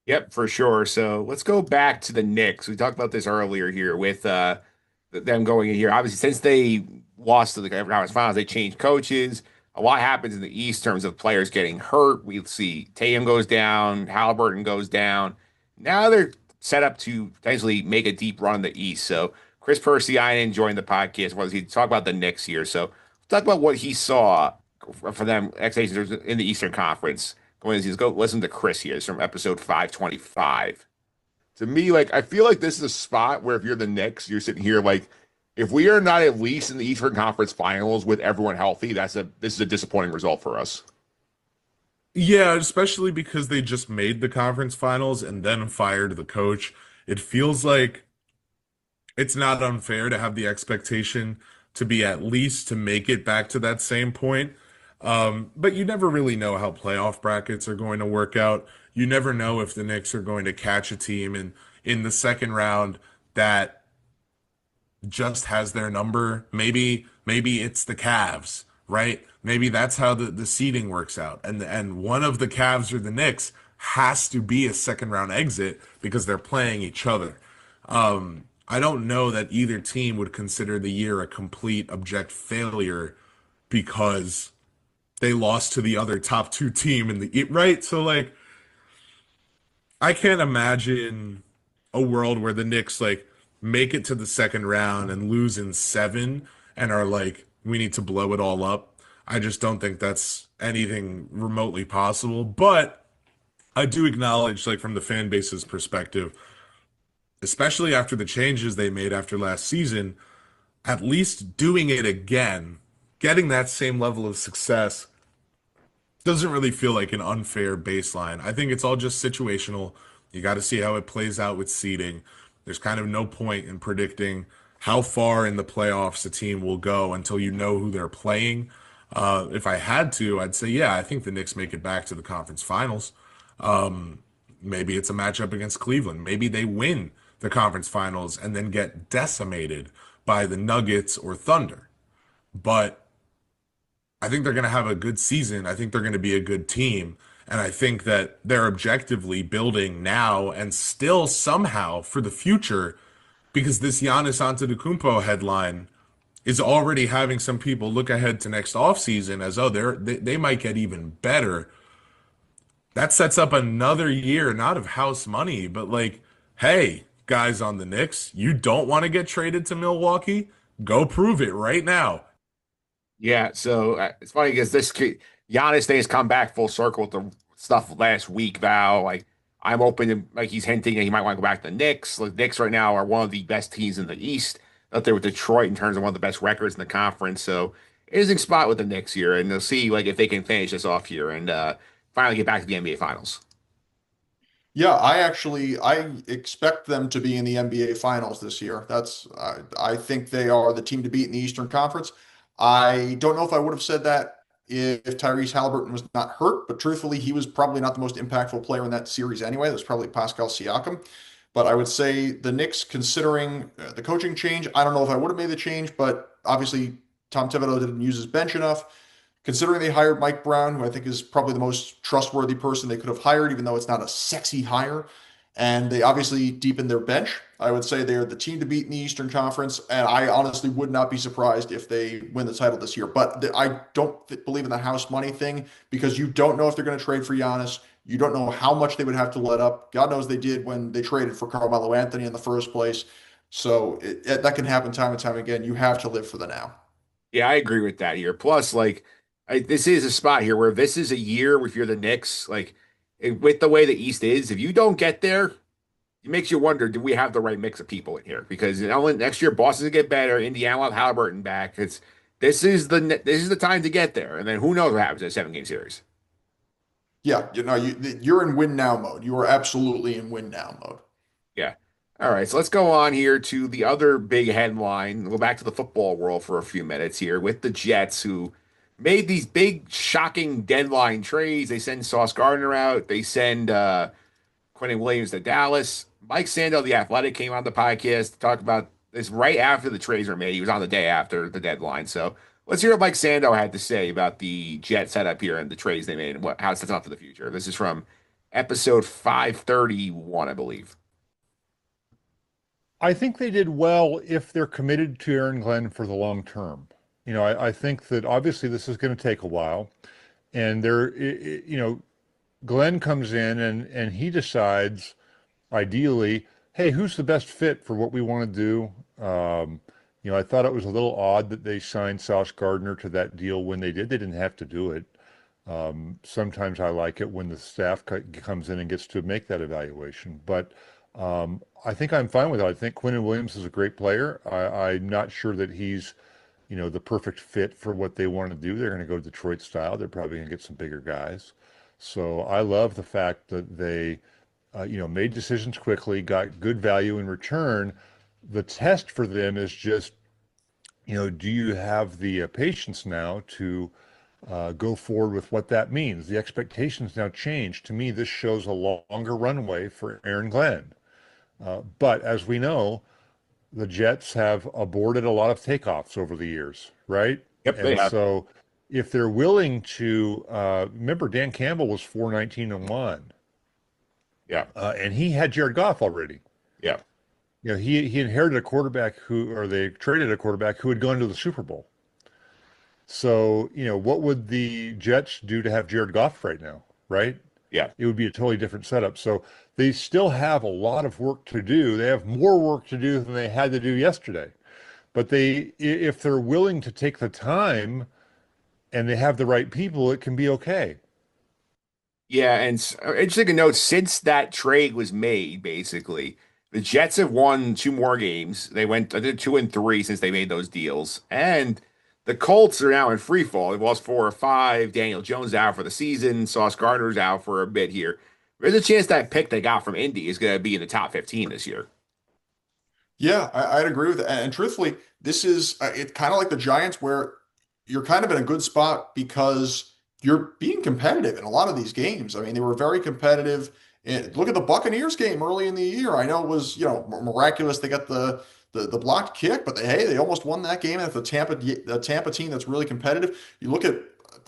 Yep, for sure. So let's go back to the Knicks. We talked about this earlier here with them going in here. Obviously, since they lost to the conference finals, they changed coaches. A lot happens in the East in terms of players getting hurt. We see Tatum goes down, Halliburton goes down. Now they're set up to potentially make a deep run in the East. So Chris Persianen joined the podcast. Was he talk about the Knicks here? So talk about what he saw for them expectations in the Eastern Conference. Go listen to Chris here. It's from episode 525. To me, like I feel like this is a spot where if you're the Knicks, you're sitting here like, if we are not at least in the Eastern Conference Finals with everyone healthy, this is a disappointing result for us. Yeah, especially because they just made the conference finals and then fired the coach. It feels like it's not unfair to have the expectation to be at least to make it back to that same point. But you never really know how playoff brackets are going to work out. You never know if the Knicks are going to catch a team in the second round that just has their number. Maybe it's the Cavs, right? Maybe that's how the seeding works out. And one of the Cavs or the Knicks has to be a second round exit because they're playing each other. I don't know that either team would consider the year a complete abject failure because they lost to the other top two team in the right. So like, I can't imagine a world where the Knicks like make it to the second round and lose in seven and are like, we need to blow it all up. I just don't think that's anything remotely possible. But I do acknowledge, like, from the fan base's perspective, especially after the changes they made after last season, at least doing it again, getting that same level of success doesn't really feel like an unfair baseline. I think it's all just situational. You got to see how it plays out with seeding. There's kind of no point in predicting how far in the playoffs a team will go until you know who they're playing. If I had to, I'd say, yeah, I think the Knicks make it back to the conference finals. Maybe it's a matchup against Cleveland. Maybe they win the conference finals and then get decimated by the Nuggets or Thunder. But I think they're going to have a good season. I think they're going to be a good team. And I think that they're objectively building now and still somehow for the future because this Giannis Antetokounmpo headline is already having some people look ahead to next offseason as, oh, they might get even better. That sets up another year, not of house money, but like, hey, guys on the Knicks, you don't want to get traded to Milwaukee? Go prove it right now. Yeah, so it's funny because Giannis thing has come back full circle with the stuff last week, Val. Like, I'm open to, like, he's hinting that he might want to go back to the Knicks. Like, Knicks right now are one of the best teams in the East, up there with Detroit in terms of one of the best records in the conference. So, interesting spot with the Knicks here, and they'll see like if they can finish this off here and finally get back to the NBA Finals. Yeah, I expect them to be in the NBA Finals this year. I think they are the team to beat in the Eastern Conference. I don't know if I would have said that if Tyrese Halliburton was not hurt, but truthfully, he was probably not the most impactful player in that series anyway. That was probably Pascal Siakam. But I would say the Knicks, considering the coaching change, I don't know if I would have made the change, but obviously Tom Thibodeau didn't use his bench enough. Considering they hired Mike Brown, who I think is probably the most trustworthy person they could have hired, even though it's not a sexy hire, and they obviously deepened their bench. I would say they're the team to beat in the Eastern Conference, and I honestly would not be surprised if they win the title this year. But I don't believe in the house money thing because you don't know if they're going to trade for Giannis. You don't know how much they would have to let up. God knows they did when they traded for Carmelo Anthony in the first place. So that can happen time and time again. You have to live for the now. Yeah, I agree with that here. Plus, like, this is a spot here where this is a year if you're the Knicks, like, with the way the East is, if you don't get there, it makes you wonder, do we have the right mix of people in here? Because next year, Boston's gonna get better. Indiana will have Halliburton back. This is the time to get there, and then who knows what happens in a 7-game series. Yeah, you're in win now mode. You are absolutely in win now mode. Yeah. All right, so let's go on here to the other big headline. We'll go back to the football world for a few minutes here with the Jets, who made these big, shocking deadline trades. They send Sauce Gardner out. They send Quentin Williams to Dallas. Mike Sando, the Athletic, came on the podcast to talk about this right after the trades were made. He was on the day after the deadline. So let's hear what Mike Sando had to say about the Jet setup here and the trades they made and how it sets up for the future. This is from episode 531, I believe. I think they did well if they're committed to Aaron Glenn for the long term. I think that obviously this is going to take a while, and Glenn comes in and he decides, ideally, hey, who's the best fit for what we want to do? I thought it was a little odd that they signed Sauce Gardner to that deal when they did. They didn't have to do it. Sometimes I like it when the staff comes in and gets to make that evaluation, but I think I'm fine with it. I think Quentin Williams is a great player. I'm not sure that he's the perfect fit for what they want to do. They're going to go Detroit style. They're probably going to get some bigger guys. So I love the fact that they, made decisions quickly, got good value in return. The test for them is just, do you have the patience now to go forward with what that means? The expectations now change. To me, this shows a longer runway for Aaron Glenn. But as we know, the Jets have aborted a lot of takeoffs over the years, right? Yep, they have. So if they're willing to, remember Dan Campbell was 4-19-1. Yeah. And he had Jared Goff already. Yeah. He inherited a quarterback they traded a quarterback who had gone to the Super Bowl. So, what would the Jets do to have Jared Goff right now, right? Yeah. It would be a totally different setup. So they still have a lot of work to do. They have more work to do than they had to do yesterday. But if they're willing to take the time and they have the right people, it can be okay. Yeah, and interesting to note, since that trade was made, basically, the Jets have won 2 more games. They went, I think, 2-3 since they made those deals. And the Colts are now in free fall. They've lost 4 or 5. Daniel Jones out for the season. Sauce Gardner's out for a bit here. There's a chance that pick they got from Indy is going to be in the top 15 this year. Yeah, I'd agree with that. And truthfully, this is it's kind of like the Giants where you're kind of in a good spot because you're being competitive in a lot of these games. I mean, they were very competitive. And look at the Buccaneers game early in the year. I know it was, miraculous they got the blocked kick, but they almost won that game. And if the Tampa team that's really competitive, you look at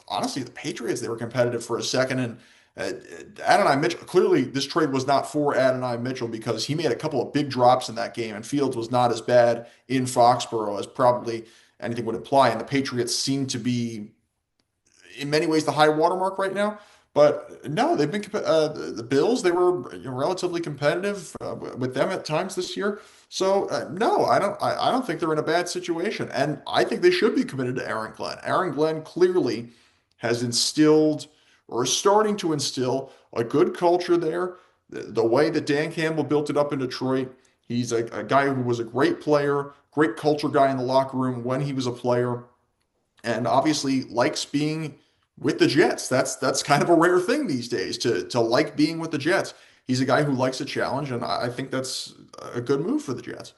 honestly the Patriots, they were competitive for a second, and Adonai Mitchell, clearly this trade was not for Adonai Mitchell because he made a couple of big drops in that game, and Fields was not as bad in Foxborough as probably anything would imply. And the Patriots seem to be, in many ways, the high watermark right now. But no, they've been the Bills. They were relatively competitive with them at times this year. So no, I don't think they're in a bad situation, and I think they should be committed to Aaron Glenn. Aaron Glenn clearly has instilled or is starting to instill a good culture there. The way that Dan Campbell built it up in Detroit, he's a guy who was a great player, great culture guy in the locker room when he was a player, and obviously likes being with the Jets. That's kind of a rare thing these days to like being with the Jets. He's a guy who likes a challenge, and I think that's a good move for the Jets.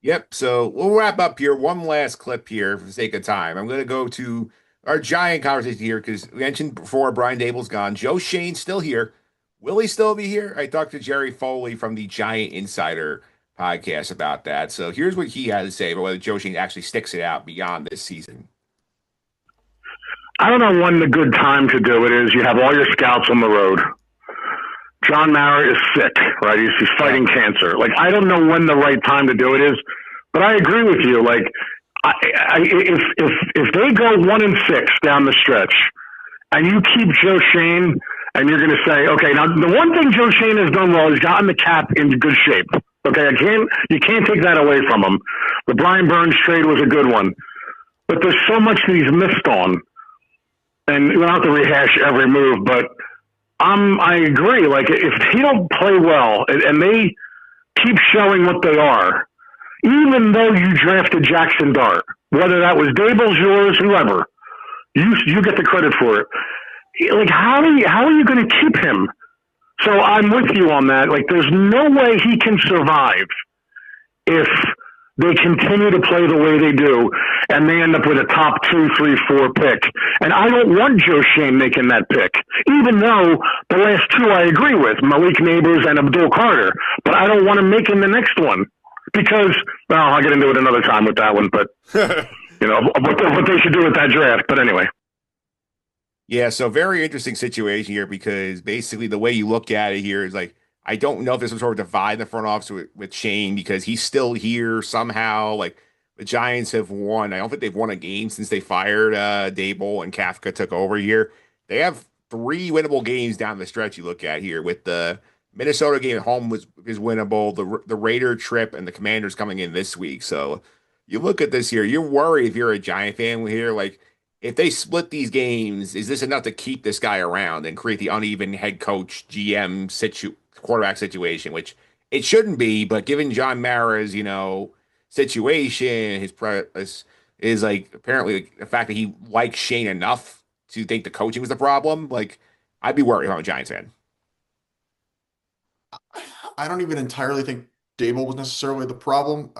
Yep. So we'll wrap up here. One last clip here for the sake of time. I'm going to go to our giant conversation here because we mentioned before Brian Dable's gone. Joe Shane's still here. Will he still be here? I talked to Jerry Foley from the Giant Insider podcast about that. So here's what he had to say about whether Joe Shane actually sticks it out beyond this season. I don't know when the good time to do it is. You have all your scouts on the road. John Mara is sick, right? He's fighting cancer. Like, I don't know when the right time to do it is, but I agree with you. Like, if they go 1-6 down the stretch, and you keep Joe Shane, and you're going to say, okay, now the one thing Joe Shane has done well is gotten the cap in good shape. Okay, you can't take that away from him. The Brian Burns trade was a good one, but there's so much that he's missed on. And we don't have to rehash every move, but I agree. Like, if he don't play well and they keep showing what they are, even though you drafted Jackson Dart, whether that was Dable's, yours, whoever, you get the credit for it. Like, how are you going to keep him? So I'm with you on that. Like, there's no way he can survive if they continue to play the way they do, and they end up with a top 2, 3, 4 pick. And I don't want Joe Shane making that pick, even though the last two I agree with, Malik Neighbors and Abdul Carter. But I don't want him making the next one because, well, I'll get into it another time with that one. But, what they should do with that draft. But anyway. Yeah, so very interesting situation here because basically the way you look at it here is like, I don't know if there's some sort of divide in the front office with Shane because he's still here somehow. Like the Giants have won. I don't think they've won a game since they fired Dable and Kafka took over here. They have 3 winnable games down the stretch you look at here with the Minnesota game at home is winnable. The Raider trip and the Commanders coming in this week. So you look at this here, you're worried if you're a Giant fan here, like if they split these games, is this enough to keep this guy around and create the uneven head coach GM quarterback situation, which it shouldn't be, but given John Mara's, situation, is like apparently like, the fact that he likes Shane enough to think the coaching was the problem, like I'd be worried if I'm a Giants fan. I don't even entirely think Dable was necessarily the problem.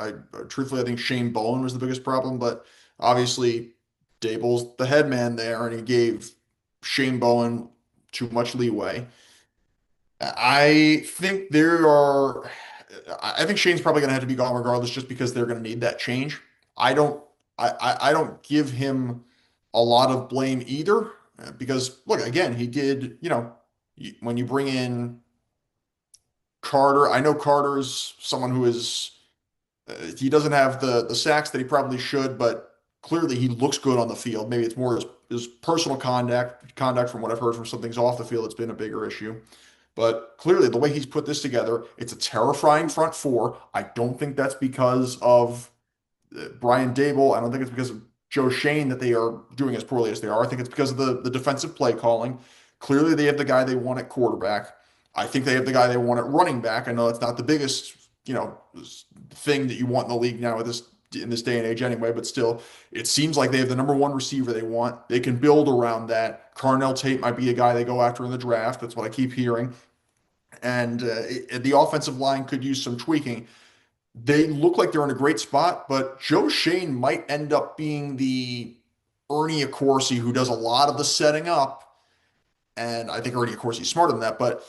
Truthfully, I think Shane Bowen was the biggest problem, but obviously Dable's the head man there, and he gave Shane Bowen too much leeway. I think Shane's probably going to have to be gone regardless, just because they're going to need that change. I don't give him a lot of blame either, because look, again, he did, when you bring in Carter, I know Carter's someone who is, he doesn't have the sacks that he probably should, but clearly he looks good on the field. Maybe it's more his personal conduct from what I've heard from some things off the field. It's been a bigger issue. But clearly, the way he's put this together, it's a terrifying front four. I don't think that's because of Brian Dable. I don't think it's because of Joe Shane that they are doing as poorly as they are. I think it's because of the defensive play calling. Clearly, they have the guy they want at quarterback. I think they have the guy they want at running back. I know it's not the biggest, thing that you want in the league now in this day and age anyway, but still, it seems like they have the number one receiver they want. They can build around that. Carnell Tate might be a guy they go after in the draft. That's what I keep hearing. And the offensive line could use some tweaking. They look like they're in a great spot, but Joe Shane might end up being the Ernie Accorsi who does a lot of the setting up. And I think Ernie Accorsi's smarter than that, but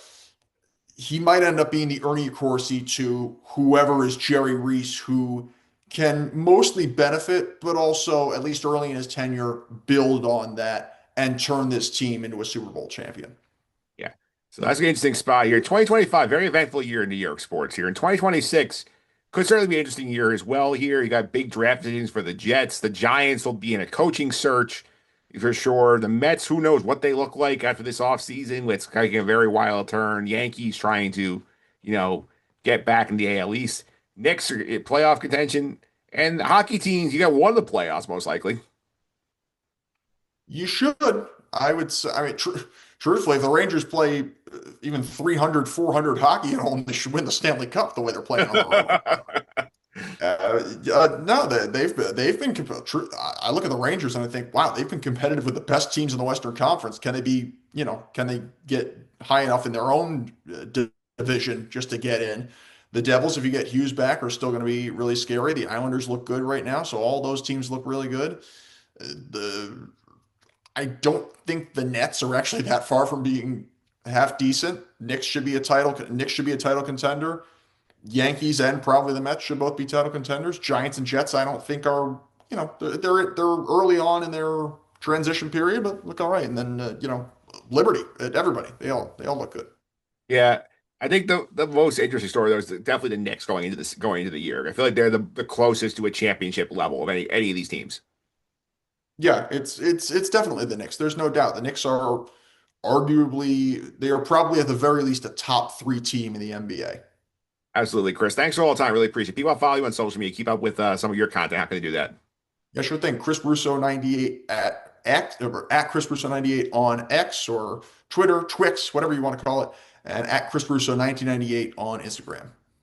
he might end up being the Ernie Accorsi to whoever is Jerry Reese, who can mostly benefit, but also, at least early in his tenure, build on that and turn this team into a Super Bowl champion. Yeah. So that's an interesting spot here. 2025, very eventful year in New York sports here. In 2026, could certainly be an interesting year as well here. You got big draft decisions for the Jets. The Giants will be in a coaching search for sure. The Mets, who knows what they look like after this offseason. It's taking a very wild turn. Yankees trying to, get back in the AL East. Knicks are in playoff contention. And hockey teams, you got one of the playoffs most likely. You should. I would say, truthfully, if the Rangers play even 300, 400 hockey at home, they should win the Stanley Cup the way they're playing on the road. No, they've been. I look at the Rangers and I think, wow, they've been competitive with the best teams in the Western Conference. Can they be, can they get high enough in their own division just to get in? The Devils, if you get Hughes back, are still going to be really scary. The Islanders look good right now, so all those teams look really good. I don't think the Nets are actually that far from being half decent. Knicks should be a title contender. Yankees and probably the Mets should both be title contenders. Giants and Jets, I don't think are, they're early on in their transition period, but look all right. And then Liberty, everybody, they all look good. Yeah, I think the most interesting story though is definitely the Knicks going into the year. I feel like they're the closest to a championship level of any of these teams. Yeah, it's definitely the Knicks. There's no doubt. The Knicks are they are probably at the very least a top 3 team in the NBA. Absolutely, Chris. Thanks for all the time. Really appreciate it. People follow you on social media. Keep up with some of your content. How can they do that? Yeah, sure thing. Chris Russo 98 at Chris Russo 98 on X or Twitter, Twix, whatever you want to call it, and at Chris Russo 1998 on Instagram.